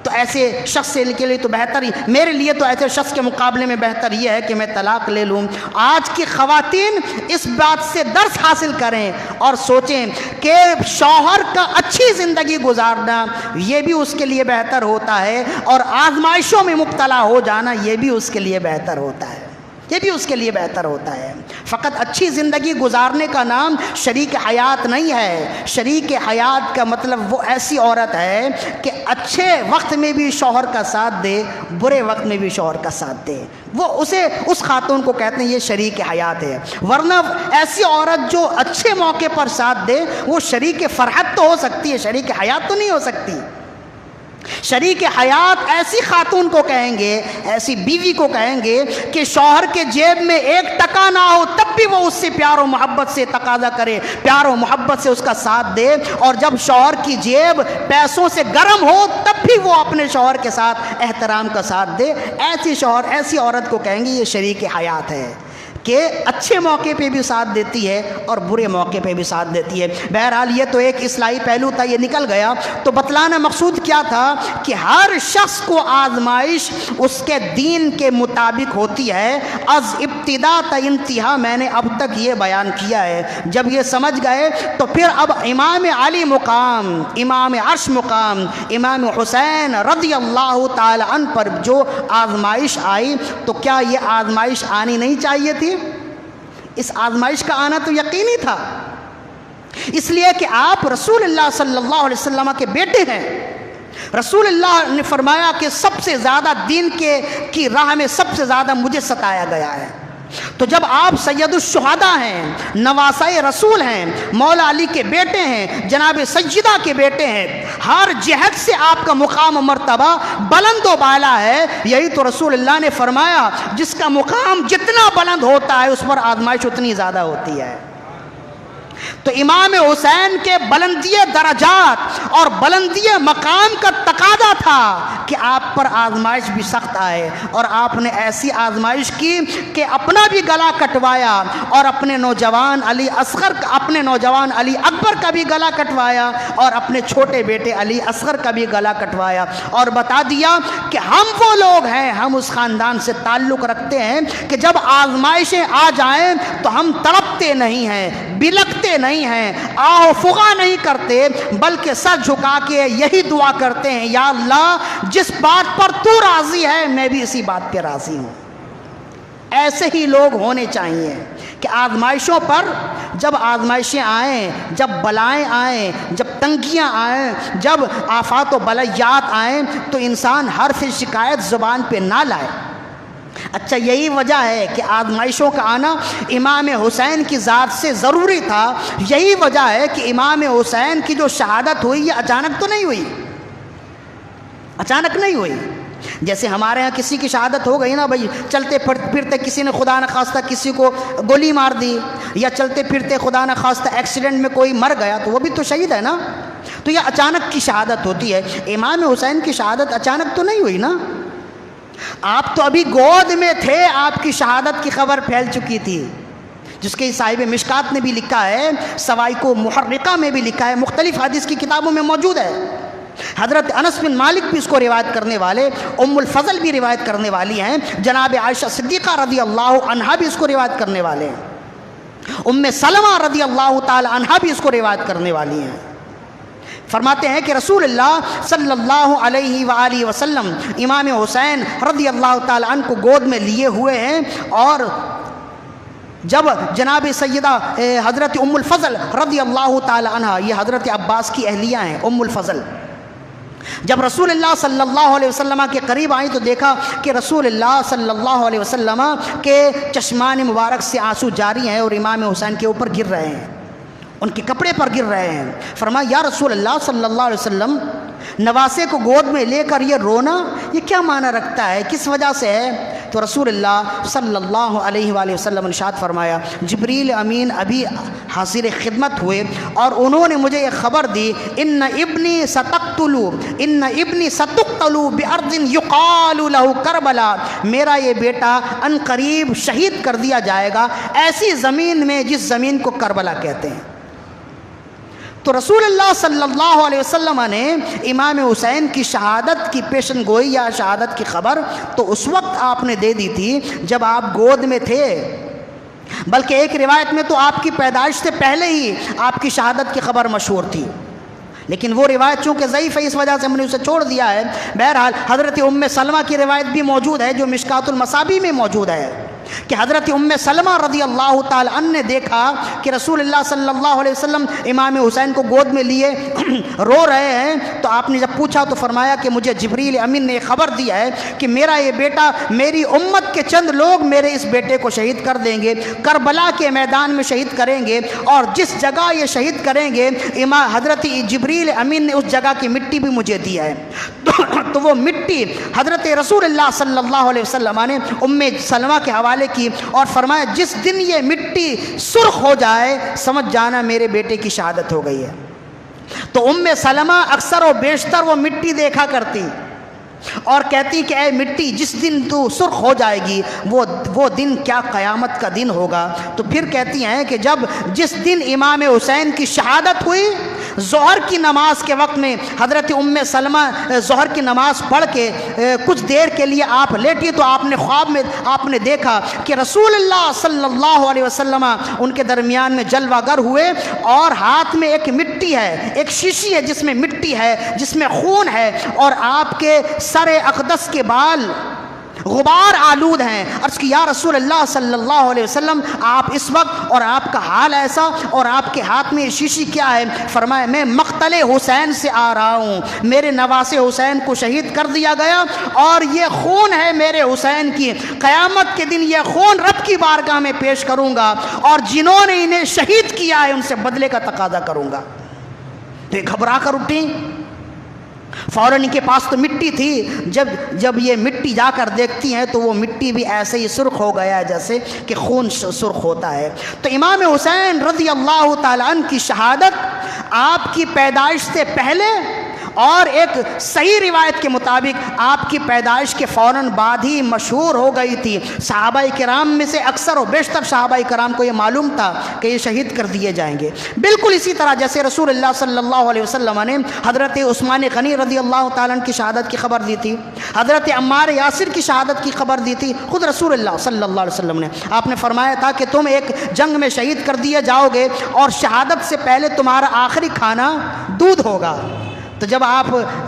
تو ایسے شخص کے لیے تو بہتر ہی، میرے لیے تو ایسے شخص کے مقابلے میں بہتر یہ ہے کہ میں طلاق لے لوں۔ آج کی خواتین اس بات سے درس حاصل کریں اور سوچیں کہ شوہر کا اچھی زندگی گزارنا یہ بھی اس کے لیے بہتر ہوتا ہے، اور آزمائشوں میں مبتلا ہو جانا یہ بھی اس کے لیے بہتر ہوتا ہے، یہ بھی اس کے لیے بہتر ہوتا ہے۔ فقط اچھی زندگی گزارنے کا نام شریک حیات نہیں ہے۔ شریک حیات کا مطلب وہ ایسی عورت ہے کہ اچھے وقت میں بھی شوہر کا ساتھ دے، برے وقت میں بھی شوہر کا ساتھ دے، وہ اسے اس خاتون کو کہتے ہیں یہ شریک حیات ہے۔ ورنہ ایسی عورت جو اچھے موقع پر ساتھ دے وہ شریک فرحت تو ہو سکتی ہے، شریک حیات تو نہیں ہو سکتی۔ شریک حیات ایسی خاتون کو کہیں گے، ایسی بیوی کو کہیں گے کہ شوہر کے جیب میں ایک ٹکا نہ ہو تب بھی وہ اس سے پیار و محبت سے تقاضا کرے، پیار و محبت سے اس کا ساتھ دے، اور جب شوہر کی جیب پیسوں سے گرم ہو تب بھی وہ اپنے شوہر کے ساتھ احترام کا ساتھ دے۔ ایسی عورت کو کہیں گے یہ شریک حیات ہے کہ اچھے موقع پہ بھی ساتھ دیتی ہے اور برے موقع پہ بھی ساتھ دیتی ہے۔ بہرحال یہ تو ایک اصلاحی پہلو تھا، یہ نکل گیا۔ تو بتلانا مقصود کیا تھا کہ ہر شخص کو آزمائش اس کے دین کے مطابق ہوتی ہے۔ از ابتدا تا انتہا میں نے اب تک یہ بیان کیا ہے۔ جب یہ سمجھ گئے تو پھر اب امام علی مقام، امام عرش مقام، امام حسین رضی اللہ تعالی عنہ پر جو آزمائش آئی تو کیا یہ آزمائش آنی نہیں چاہیے تھی؟ اس آزمائش کا آنا تو یقینی تھا، اس لیے کہ آپ رسول اللہ صلی اللہ علیہ وسلم کے بیٹے ہیں۔ رسول اللہ نے فرمایا کہ سب سے زیادہ دین کی راہ میں سب سے زیادہ مجھے ستایا گیا ہے۔ تو جب آپ سید الشہداء ہیں، نواسۂ رسول ہیں، مولا علی کے بیٹے ہیں، جناب سیدہ کے بیٹے ہیں، ہر جہت سے آپ کا مقام و مرتبہ بلند و بالا ہے۔ یہی تو رسول اللہ نے فرمایا جس کا مقام جتنا بلند ہوتا ہے اس پر آزمائش اتنی زیادہ ہوتی ہے۔ تو امام حسین کے بلندی درجات اور بلندی مقام کا تقاضا تھا کہ آپ پر آزمائش بھی سخت آئے، اور آپ نے ایسی آزمائش کی کہ اپنا بھی گلا کٹوایا اور اپنے نوجوان علی اکبر کا بھی گلا کٹوایا اور اپنے چھوٹے بیٹے علی اصغر کا بھی گلا کٹوایا، اور بتا دیا کہ ہم وہ لوگ ہیں، ہم اس خاندان سے تعلق رکھتے ہیں کہ جب آزمائشیں آ جائیں تو ہم تڑپتے نہیں ہیں، بلکتے نہیں ہیں، آہ فغاں نہیں کرتے، بلکہ سر جھکا کے یہی دعا کرتے ہیں یا اللہ جس بات پر تو راضی ہے میں بھی اسی بات پہ راضی ہوں۔ ایسے ہی لوگ ہونے چاہیے کہ آزمائشوں پر جب آزمائشیں آئیں، جب بلائیں آئیں، جب تنگیاں آئیں، جب آفات و بلیات آئیں تو انسان حرف شکایت زبان پہ نہ لائے۔ اچھا یہی وجہ ہے کہ آزمائشوں کا آنا امام حسین کی ذات سے ضروری تھا۔ یہی وجہ ہے کہ امام حسین کی جو شہادت ہوئی یہ اچانک تو نہیں ہوئی، اچانک نہیں ہوئی۔ جیسے ہمارے ہاں کسی کی شہادت ہو گئی نا بھائی، چلتے پھرتے کسی نے خدا نخواستہ کسی کو گولی مار دی، یا چلتے پھرتے خدا نخواستہ ایکسیڈنٹ میں کوئی مر گیا تو وہ بھی تو شہید ہے نا۔ تو یہ اچانک کی شہادت ہوتی ہے۔ امام حسین کی شہادت اچانک تو نہیں ہوئی نا، آپ تو ابھی گود میں تھے، آپ کی شہادت کی خبر پھیل چکی تھی، جس کے صاحب مشکات نے بھی لکھا ہے، سوائق و محرقہ میں بھی لکھا ہے، مختلف حدیث کی کتابوں میں موجود ہے۔ حضرت انس بن مالک بھی اس کو روایت کرنے والے، ام الفضل بھی روایت کرنے والی ہیں، جناب عائشہ صدیقہ رضی اللہ عنہا بھی اس کو روایت کرنے والے ہیں، ام سلمہ رضی اللہ تعالی عنہا بھی اس کو روایت کرنے والی ہیں۔ فرماتے ہیں کہ رسول اللہ صلی اللہ علیہ وآلہ وسلم امام حسین رضی اللہ تعالی عنہ کو گود میں لیے ہوئے ہیں، اور جب جناب سیدہ حضرت ام الفضل رضی اللہ تعالی عنہ، یہ حضرت عباس کی اہلیہ ہیں ام الفضل، جب رسول اللہ صلی اللہ علیہ وسلم کے قریب آئیں تو دیکھا کہ رسول اللہ صلی اللہ علیہ وسلم کے چشمان مبارک سے آنسو جاری ہیں اور امام حسین کے اوپر گر رہے ہیں، ان کے کپڑے پر گر رہے ہیں۔ فرمایا یا رسول اللہ صلی اللہ علیہ وسلم، نواسے کو گود میں لے کر یہ رونا یہ کیا معنی رکھتا ہے، کس وجہ سے ہے؟ تو رسول اللہ صلی اللہ علیہ وآلہ وسلم نے ارشاد فرمایا جبریل امین ابھی حاضر خدمت ہوئے اور انہوں نے مجھے یہ خبر دی، ان ابنی ستقتل بارض یقال له کربلا، میرا یہ بیٹا ان قریب شہید کر دیا جائے گا ایسی زمین میں جس زمین کو کربلا کہتے ہیں۔ تو رسول اللہ صلی اللہ علیہ وسلم نے امام حسین کی شہادت کی پیشن گوئی یا شہادت کی خبر تو اس وقت آپ نے دے دی تھی جب آپ گود میں تھے، بلکہ ایک روایت میں تو آپ کی پیدائش سے پہلے ہی آپ کی شہادت کی خبر مشہور تھی، لیکن وہ روایت چونکہ ضعیف ہے اس وجہ سے ہم نے اسے چھوڑ دیا ہے۔ بہرحال حضرت ام سلمہ کی روایت بھی موجود ہے جو مشکات المصابیح میں موجود ہے کہ حضرت ام سلمہ رضی اللہ تعالی عنہ نے دیکھا کہ رسول اللہ صلی اللہ علیہ وسلم امام حسین کو گود میں لیے رو رہے ہیں، تو آپ نے جب پوچھا تو فرمایا کہ مجھے جبریل امین نے خبر دیا ہے کہ میرا یہ بیٹا، میری امت کے چند لوگ میرے اس بیٹے کو شہید کر دیں گے، کربلا کے میدان میں شہید کریں گے، اور جس جگہ یہ شہید کریں گے امام حضرت جبریل امین نے اس جگہ کی مٹی بھی مجھے دی ہے۔ تو وہ مٹی حضرت رسول اللہ صلی اللہ علیہ وسلم نے ام سلمہ کے حوالے کی اور فرمایا جس دن یہ مٹی سرخ ہو جائے سمجھ جانا میرے بیٹے کی شہادت ہو گئی ہے۔ تو ام سلمہ اکثر و بیشتر وہ مٹی دیکھا کرتی اور کہتی کہ اے مٹی جس دن تو سرخ ہو جائے گی وہ دن کیا قیامت کا دن ہوگا۔ تو پھر کہتی ہیں کہ جس دن امام حسین کی شہادت ہوئی، ظہر کی نماز کے وقت میں حضرت ام سلمہ ظہر کی نماز پڑھ کے کچھ دیر کے لیے آپ لیٹی تو آپ نے خواب میں آپ نے دیکھا کہ رسول اللہ صلی اللہ علیہ وسلم ان کے درمیان میں جلوہ گر ہوئے اور ہاتھ میں ایک مٹی ہے، ایک شیشی ہے جس میں مٹی ہے، جس میں خون ہے، اور آپ کے سر اقدس کے بال غبار آلود ہیں۔ عرض کی یا رسول اللہ صلی اللہ علیہ وسلم آپ اس وقت اور آپ کا حال ایسا اور آپ کے ہاتھ میں شیشی کیا ہے؟ فرمایا میں مقتل حسین سے آ رہا ہوں، میرے نواسے حسین کو شہید کر دیا گیا اور یہ خون ہے میرے حسین کی، قیامت کے دن یہ خون رب کی بارگاہ میں پیش کروں گا اور جنہوں نے انہیں شہید کیا ہے ان سے بدلے کا تقاضا کروں گا۔ تو یہ گھبرا کر اٹھی، فوراً ان کے پاس تو مٹی تھی، جب یہ مٹی جا کر دیکھتی ہیں تو وہ مٹی بھی ایسے ہی سرخ ہو گیا جیسے کہ خون سرخ ہوتا ہے۔ تو امام حسین رضی اللہ تعالیٰ عنہ کی شہادت آپ کی پیدائش سے پہلے اور ایک صحیح روایت کے مطابق آپ کی پیدائش کے فوراً بعد ہی مشہور ہو گئی تھی۔ صحابہ کرام میں سے اکثر و بیشتر صحابہ کرام کو یہ معلوم تھا کہ یہ شہید کر دیے جائیں گے، بالکل اسی طرح جیسے رسول اللہ صلی اللہ علیہ وسلم نے حضرت عثمان غنی رضی اللہ تعالیٰ عنہ کی شہادت کی خبر دی تھی، حضرت عمار یاسر کی شہادت کی خبر دی تھی، خود رسول اللہ صلی اللہ علیہ وسلم نے آپ نے فرمایا تھا کہ تم ایک جنگ میں شہید کر دیے جاؤ گے اور شہادت سے پہلے تمہارا آخری کھانا دودھ ہوگا۔ تو جب آپ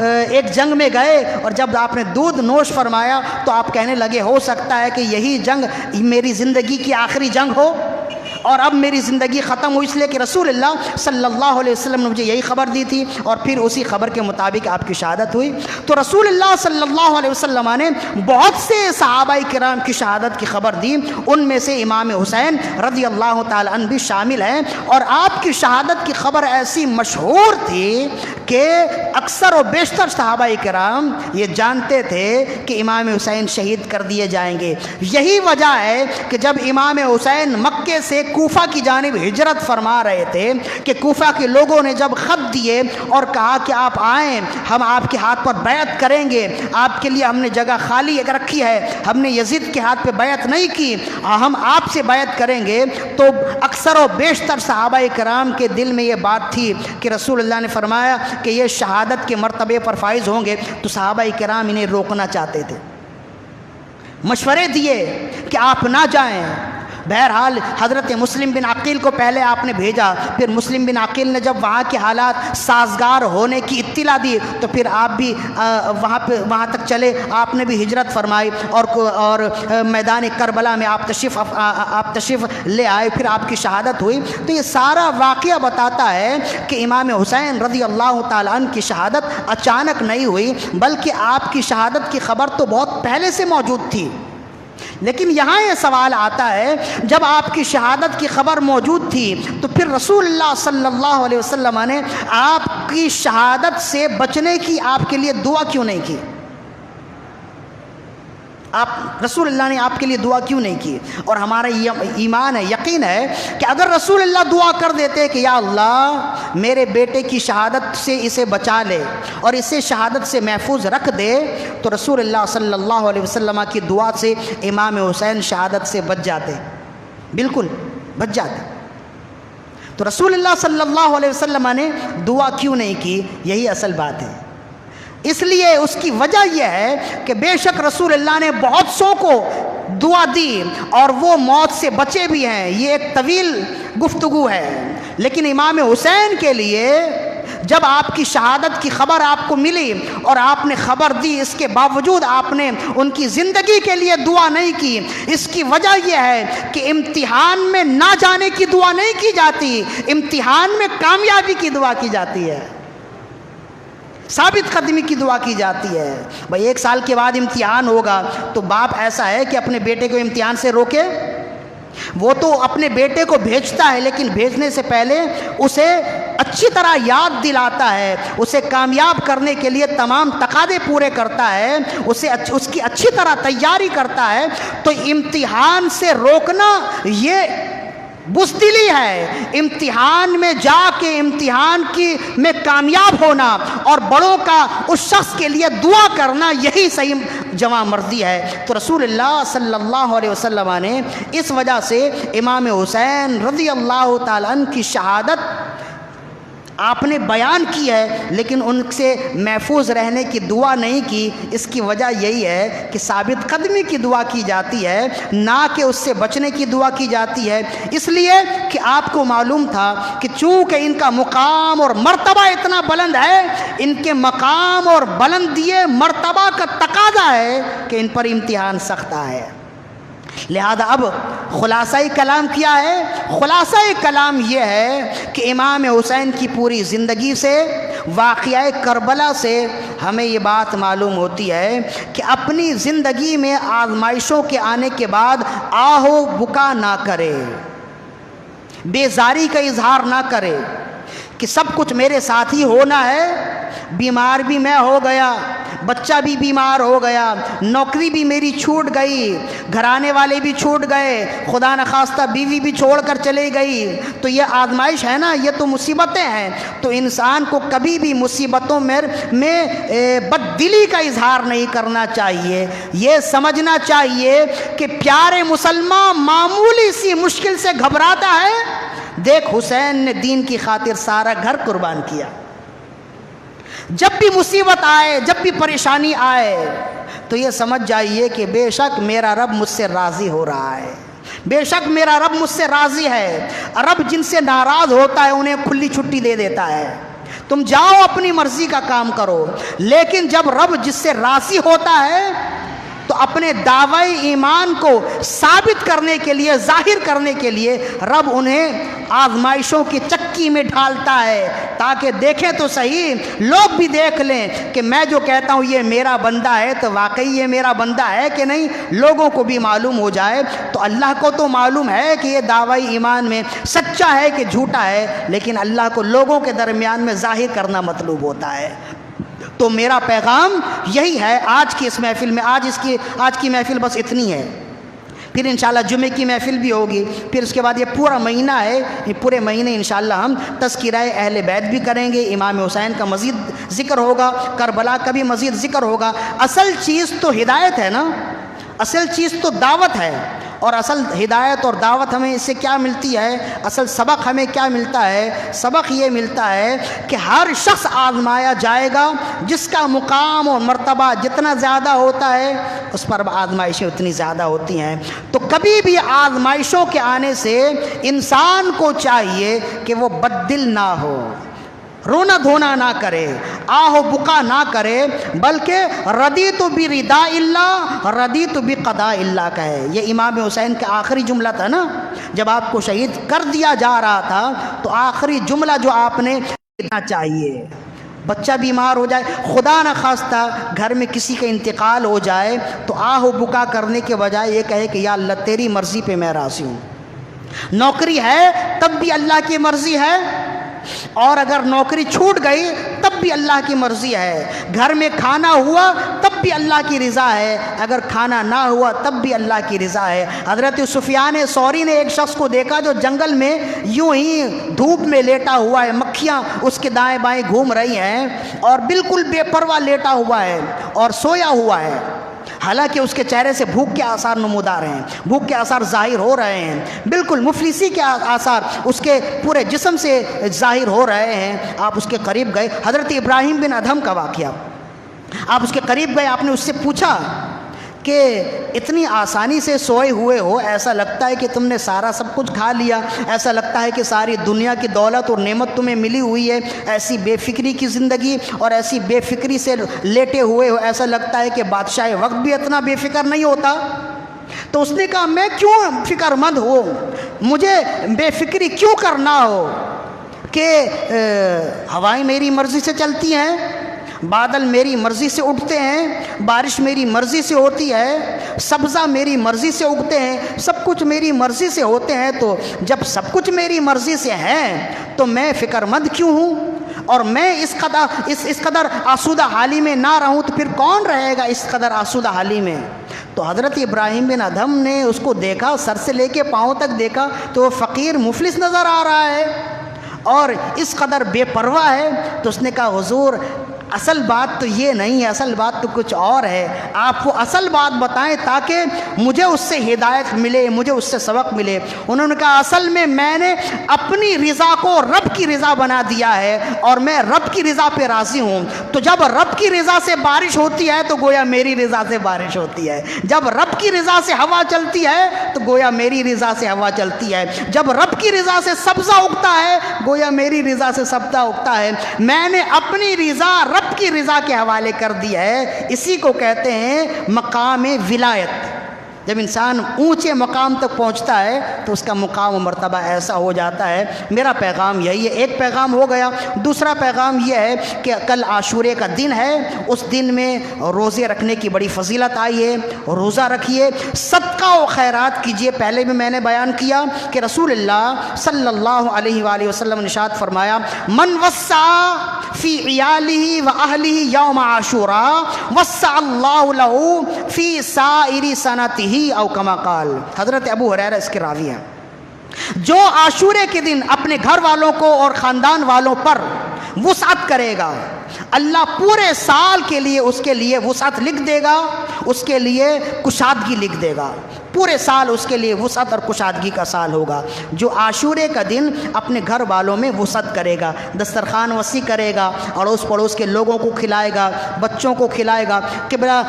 ایک جنگ میں گئے اور جب آپ نے دودھ نوش فرمایا تو آپ کہنے لگے ہو سکتا ہے کہ یہی جنگ میری زندگی کی آخری جنگ ہو اور اب میری زندگی ختم ہوئی، اس لیے کہ رسول اللہ صلی اللہ علیہ وسلم نے مجھے یہی خبر دی تھی اور پھر اسی خبر کے مطابق آپ کی شہادت ہوئی۔ تو رسول اللہ صلی اللہ علیہ وسلم نے بہت سے صحابہ کرام کی شہادت کی خبر دی، ان میں سے امام حسین رضی اللہ تعالیٰ عنہ بھی شامل ہیں، اور آپ کی شہادت کی خبر ایسی مشہور تھی کہ اکثر و بیشتر صحابہ کرام یہ جانتے تھے کہ امام حسین شہید کر دیے جائیں گے۔ یہی وجہ ہے کہ جب امام حسین مکے سے کوفہ کی جانب ہجرت فرما رہے تھے کہ کوفہ کے لوگوں نے جب خط دیے اور کہا کہ آپ آئیں، ہم آپ کے ہاتھ پر بیعت کریں گے، آپ کے لیے ہم نے جگہ خالی رکھی ہے، ہم نے یزید کے ہاتھ پہ بیعت نہیں کی، ہم آپ سے بیعت کریں گے، تو اکثر و بیشتر صحابہ کرام کے دل میں یہ بات تھی کہ رسول اللہ نے فرمایا کہ یہ شہادت کے مرتبے پر فائز ہوں گے، تو صحابہ کرام انہیں روکنا چاہتے تھے، مشورے دیے کہ آپ نہ جائیں۔ بہرحال حضرت مسلم بن عقیل کو پہلے آپ نے بھیجا، پھر مسلم بن عقیل نے جب وہاں کے حالات سازگار ہونے کی اطلاع دی تو پھر آپ بھی وہاں تک چلے، آپ نے بھی ہجرت فرمائی اور میدان کربلا میں آپ تشریف لے آئے، پھر آپ کی شہادت ہوئی۔ تو یہ سارا واقعہ بتاتا ہے کہ امام حسین رضی اللہ تعالیٰ عنہ کی شہادت اچانک نہیں ہوئی، بلکہ آپ کی شہادت کی خبر تو بہت پہلے سے موجود تھی۔ لیکن یہاں یہ سوال آتا ہے جب آپ کی شہادت کی خبر موجود تھی تو پھر رسول اللہ صلی اللہ علیہ وسلم نے آپ کی شہادت سے بچنے کی آپ کے لیے دعا کیوں نہیں کی؟ رسول اللہ نے آپ کے لیے دعا کیوں نہیں کی؟ اور ہمارا ایمان ہے، یقین ہے کہ اگر رسول اللہ دعا کر دیتے کہ یا اللہ میرے بیٹے کی شہادت سے اسے بچا لے اور اسے شہادت سے محفوظ رکھ دے، تو رسول اللہ صلی اللہ علیہ وسلم کی دعا سے امام حسین شہادت سے بچ جاتے، بالکل بچ جاتے۔ تو رسول اللہ صلی اللہ علیہ وسلم نے دعا کیوں نہیں کی؟ یہی اصل بات ہے۔ اس لیے اس کی وجہ یہ ہے کہ بے شک رسول اللہ نے بہت سو کو دعا دی اور وہ موت سے بچے بھی ہیں، یہ ایک طویل گفتگو ہے۔ لیکن امام حسین کے لیے جب آپ کی شہادت کی خبر آپ کو ملی اور آپ نے خبر دی، اس کے باوجود آپ نے ان کی زندگی کے لیے دعا نہیں کی۔ اس کی وجہ یہ ہے کہ امتحان میں نہ جانے کی دعا نہیں کی جاتی، امتحان میں کامیابی کی دعا کی جاتی ہے، ثابت قدمی کی دعا کی جاتی ہے۔ بھائی 1 سال کے بعد امتحان ہوگا تو باپ ایسا ہے کہ اپنے بیٹے کو امتحان سے روکے؟ وہ تو اپنے بیٹے کو بھیجتا ہے، لیکن بھیجنے سے پہلے اسے اچھی طرح یاد دلاتا ہے، اسے کامیاب کرنے کے لیے تمام تقاضے پورے کرتا ہے، اس کی اچھی طرح تیاری کرتا ہے۔ تو امتحان سے روکنا یہ بزدلی ہے، امتحان میں جا کے امتحان میں کامیاب ہونا اور بڑوں کا اس شخص کے لیے دعا کرنا، یہی صحیح جواں مردی ہے۔ تو رسول اللہ صلی اللہ علیہ وسلم نے اس وجہ سے امام حسین رضی اللہ تعالیٰ عنہ کی شہادت آپ نے بیان کی ہے، لیکن ان سے محفوظ رہنے کی دعا نہیں کی۔ اس کی وجہ یہی ہے کہ ثابت قدمی کی دعا کی جاتی ہے، نہ کہ اس سے بچنے کی دعا کی جاتی ہے، اس لیے کہ آپ کو معلوم تھا کہ چونکہ ان کا مقام اور مرتبہ اتنا بلند ہے، ان کے مقام اور بلندی مرتبہ کا تقاضا ہے کہ ان پر امتحان سخت ہے۔ لہذا اب خلاصہ کلام کیا ہے؟ خلاصہ کلام یہ ہے کہ امام حسین کی پوری زندگی سے، واقعہ کربلا سے ہمیں یہ بات معلوم ہوتی ہے کہ اپنی زندگی میں آزمائشوں کے آنے کے بعد آہ و بکا نہ کرے، بیزاری کا اظہار نہ کرے کہ سب کچھ میرے ساتھ ہی ہونا ہے، بیمار بھی میں ہو گیا، بچہ بھی بیمار ہو گیا، نوکری بھی میری چھوٹ گئی، گھرانے والے بھی چھوٹ گئے، خدا نخواستہ بیوی بھی چھوڑ کر چلی گئی، تو یہ آزمائش ہے نا، یہ تو مصیبتیں ہیں۔ تو انسان کو کبھی بھی مصیبتوں میں بددلی کا اظہار نہیں کرنا چاہیے، یہ سمجھنا چاہیے کہ پیارے مسلمان معمولی سی مشکل سے گھبراتا ہے۔ دیکھ حسین نے دین کی خاطر سارا گھر قربان کیا۔ جب بھی مصیبت آئے، جب بھی پریشانی آئے تو یہ سمجھ جائیے کہ بے شک میرا رب مجھ سے راضی ہو رہا ہے، بے شک میرا رب مجھ سے راضی ہے۔ رب جن سے ناراض ہوتا ہے انہیں کھلی چھٹی دے دیتا ہے، تم جاؤ اپنی مرضی کا کام کرو۔ لیکن جب رب جس سے راضی ہوتا ہے تو اپنے دعوی ایمان کو ثابت کرنے کے لیے، ظاہر کرنے کے لیے رب انہیں آزمائشوں کی چکی میں ڈھالتا ہے، تاکہ دیکھیں تو صحیح، لوگ بھی دیکھ لیں کہ میں جو کہتا ہوں یہ میرا بندہ ہے تو واقعی یہ میرا بندہ ہے کہ نہیں، لوگوں کو بھی معلوم ہو جائے۔ تو اللہ کو تو معلوم ہے کہ یہ دعوی ایمان میں سچا ہے کہ جھوٹا ہے، لیکن اللہ کو لوگوں کے درمیان میں ظاہر کرنا مطلوب ہوتا ہے۔ تو میرا پیغام یہی ہے آج کی اس محفل میں۔ آج کی محفل بس اتنی ہے، پھر انشاءاللہ جمعے کی محفل بھی ہوگی، پھر اس کے بعد یہ پورا مہینہ ہے، یہ پورے مہینے انشاءاللہ ہم تذکرہ اہل بیت بھی کریں گے، امام حسین کا مزید ذکر ہوگا، کربلا کا بھی مزید ذکر ہوگا۔ اصل چیز تو ہدایت ہے نا، اصل چیز تو دعوت ہے، اور اصل ہدایت اور دعوت ہمیں اس سے کیا ملتی ہے؟ اصل سبق ہمیں کیا ملتا ہے؟ سبق یہ ملتا ہے کہ ہر شخص آزمایا جائے گا، جس کا مقام اور مرتبہ جتنا زیادہ ہوتا ہے اس پر آزمائشیں اتنی زیادہ ہوتی ہیں۔ تو کبھی بھی آزمائشوں کے آنے سے انسان کو چاہیے کہ وہ بددل نہ ہو، رونا دھونا نہ کرے، آہ و بکا نہ کرے، بلکہ رضیت برضا اللہ رضیت بقضاء اللہ کا ہے۔ یہ امام حسین کا آخری جملہ تھا نا، جب آپ کو شہید کر دیا جا رہا تھا تو آخری جملہ جو آپ نے کہنا چاہیے، بچہ بیمار ہو جائے، خدا نخواستہ گھر میں کسی کا انتقال ہو جائے تو آہ و بکا کرنے کے بجائے یہ کہے کہ یا اللہ تیری مرضی پہ میں راضی ہوں۔ نوکری ہے تب بھی اللہ کی مرضی ہے، اور اگر نوکری چھوٹ گئی تب بھی اللہ کی مرضی ہے، گھر میں کھانا ہوا تب بھی اللہ کی رضا ہے، اگر کھانا نہ ہوا تب بھی اللہ کی رضا ہے۔ حضرت سفیان ثوری نے ایک شخص کو دیکھا جو جنگل میں یوں ہی دھوپ میں لیٹا ہوا ہے، مکھیاں اس کے دائیں بائیں گھوم رہی ہیں اور بالکل بے پرواہ لیٹا ہوا ہے اور سویا ہوا ہے۔ حالانکہ اس کے چہرے سے بھوک کے آثار نمودار ہیں، بھوک کے آثار ظاہر ہو رہے ہیں، بالکل مفلسی کے آثار اس کے پورے جسم سے ظاہر ہو رہے ہیں۔ آپ اس کے قریب گئے، حضرت ابراہیم بن ادھم کا واقعہ، آپ اس کے قریب گئے، آپ نے اس سے پوچھا کہ اتنی آسانی سے سوئے ہوئے ہو، ایسا لگتا ہے کہ تم نے سارا سب کچھ کھا لیا، ایسا لگتا ہے کہ ساری دنیا کی دولت اور نعمت تمہیں ملی ہوئی ہے، ایسی بے فکری کی زندگی اور ایسی بے فکری سے لیٹے ہوئے ہو، ایسا لگتا ہے کہ بادشاہ وقت بھی اتنا بے فکر نہیں ہوتا۔ تو اس نے کہا میں کیوں فکر مند ہوں، مجھے بے فکری کیوں کرنا ہو کہ ہوائیں میری مرضی سے چلتی ہیں، بادل میری مرضی سے اٹھتے ہیں، بارش میری مرضی سے ہوتی ہے، سبزہ میری مرضی سے اگتے ہیں، سب کچھ میری مرضی سے ہوتے ہیں۔ تو جب سب کچھ میری مرضی سے ہے تو میں فکر مند کیوں ہوں؟ اور میں اس قدر آسودہ حالی میں نہ رہوں تو پھر کون رہے گا اس قدر آسودہ حالی میں؟ تو حضرت ابراہیم بن ادھم نے اس کو دیکھا، سر سے لے کے پاؤں تک دیکھا تو وہ فقیر مفلس نظر آ رہا ہے اور اس قدر بے پرواہ ہے۔ تو اس نے کہا حضور اصل بات تو یہ نہیں ہے، اصل بات تو کچھ اور ہے، آپ وہ اصل بات بتائیں تاکہ مجھے اس سے ہدایت ملے، مجھے اس سے سبق ملے۔ انہوں نے کہا اصل میں نے اپنی رضا کو رب کی رضا بنا دیا ہے اور میں رب کی رضا پہ راضی ہوں۔ تو جب رب کی رضا سے بارش ہوتی ہے تو گویا میری رضا سے بارش ہوتی ہے، جب رب کی رضا سے ہوا چلتی ہے تو گویا میری رضا سے ہوا چلتی ہے، جب رب کی رضا سے سبزہ اگتا ہے گویا میری رضا سے سبزہ اگتا ہے۔ میں نے اپنی رضا رب کی رضا کے حوالے کر دی ہے۔ اسی کو کہتے ہیں مقام ولایت۔ جب انسان اونچے مقام تک پہنچتا ہے تو اس کا مقام و مرتبہ ایسا ہو جاتا ہے۔ میرا پیغام یہی ہے، ایک پیغام ہو گیا۔ دوسرا پیغام یہ ہے کہ کل عاشورے کا دن ہے، اس دن میں روزے رکھنے کی بڑی فضیلت آئی ہے، روزہ رکھیے، صدقہ و خیرات کیجیے۔ پہلے بھی میں نے بیان کیا کہ رسول اللہ صلی اللہ علیہ وآلہ وسلم نے ارشاد فرمایا من وسع فی عیالہ و اہلہ یوم عاشوراء وسع اللہ لہ فی سائر سنتہ او کما قال۔ حضرت ابو ہریرہ اس کے راوی ہیں۔ جو عاشورے کے دن اپنے گھر والوں کو اور خاندان والوں پر وسعت کرے گا، اللہ پورے سال کے لیے اس کے لیے وسعت لکھ دے گا، اس کے لیے کشادگی لکھ دے گا، پورے سال اس کے لیے وسعت اور کشادگی کا سال ہوگا۔ جو عاشورے کا دن اپنے گھر والوں میں وسعت کرے گا، دسترخوان وسیع کرے گا، اڑوس پڑوس کے لوگوں کو کھلائے گا، بچوں کو کھلائے گا۔ کہ بڑا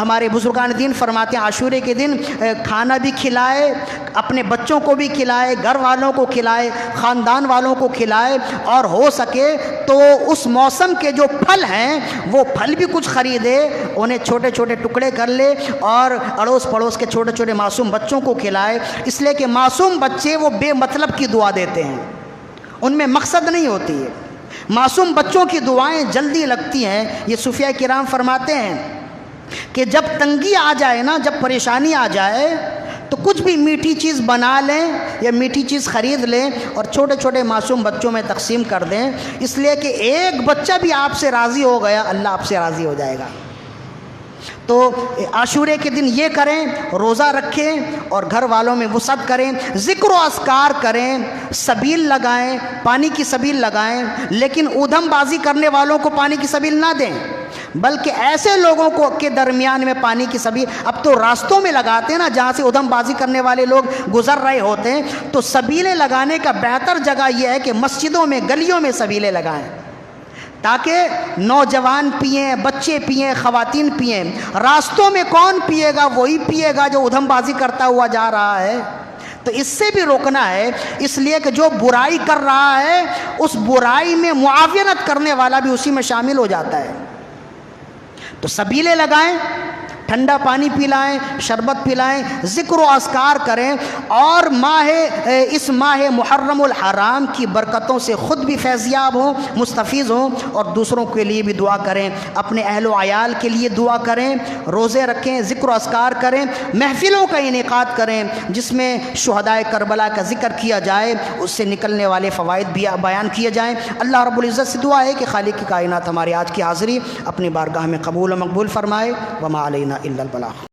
ہمارے بزرگان دین فرماتے ہیں عاشورے کے دن کھانا بھی کھلائے، اپنے بچوں کو بھی کھلائے، گھر والوں کو کھلائے، خاندان والوں کو کھلائے، اور ہو سکے تو اس موسم کے جو پھل ہیں وہ پھل بھی کچھ خریدے، انہیں چھوٹے چھوٹے ٹکڑے کر لے اور اڑوس پڑوس کے چھوٹے چھوٹے معصوم بچوں کو کھلائے۔ اس لیے کہ معصوم بچے وہ بے مطلب کی دعا دیتے ہیں، ان میں مقصد نہیں ہوتی ہے۔ معصوم بچوں کی دعائیں جلدی لگتی ہیں۔ یہ صوفیاء کرام فرماتے ہیں کہ جب تنگی آ جائے نا، جب پریشانی آ جائے تو کچھ بھی میٹھی چیز بنا لیں یا میٹھی چیز خرید لیں اور چھوٹے چھوٹے معصوم بچوں میں تقسیم کر دیں، اس لیے کہ ایک بچہ بھی آپ سے راضی ہو گیا اللہ آپ سے راضی ہو جائے گا۔ تو عاشورے کے دن یہ کریں، روزہ رکھیں اور گھر والوں میں وسعت کریں، ذکر و اذکار کریں، سبیل لگائیں، پانی کی سبیل لگائیں، لیکن ادھم بازی کرنے والوں کو پانی کی سبیل نہ دیں، بلکہ ایسے لوگوں کو کے درمیان میں پانی کی سبیل، اب تو راستوں میں لگاتے ہیں نا جہاں سے ادھم بازی کرنے والے لوگ گزر رہے ہوتے ہیں، تو سبیلیں لگانے کا بہتر جگہ یہ ہے کہ مسجدوں میں گلیوں میں سبیلیں لگائیں تاکہ نوجوان پئیں، بچے پئیں، خواتین پئیں۔ راستوں میں کون پیے گا؟ وہی پیے گا جو ادھم بازی کرتا ہوا جا رہا ہے۔ تو اس سے بھی روکنا ہے، اس لیے کہ جو برائی کر رہا ہے اس برائی میں معاونت کرنے والا بھی اسی میں شامل ہو جاتا ہے۔ تو سبیلیں لگائیں، ٹھنڈا پانی پلائیں، شربت پلائیں، ذکر و اذکار کریں، اور اس ماہ محرم الحرام کی برکتوں سے خود بھی فیضیاب ہوں، مستفیض ہوں، اور دوسروں کے لیے بھی دعا کریں، اپنے اہل و عیال کے لیے دعا کریں، روزے رکھیں، ذکر و اذکار کریں، محفلوں کا انعقاد کریں جس میں شہدائے کربلا کا ذکر کیا جائے، اس سے نکلنے والے فوائد بھی بیان کیے جائیں۔ اللہ رب العزت سے دعا ہے کہ خالق کی کائنات ہماری آج کی حاضری اپنی بارگاہ میں قبول و مقبول فرمائے۔ وما علینا الا البلاغ۔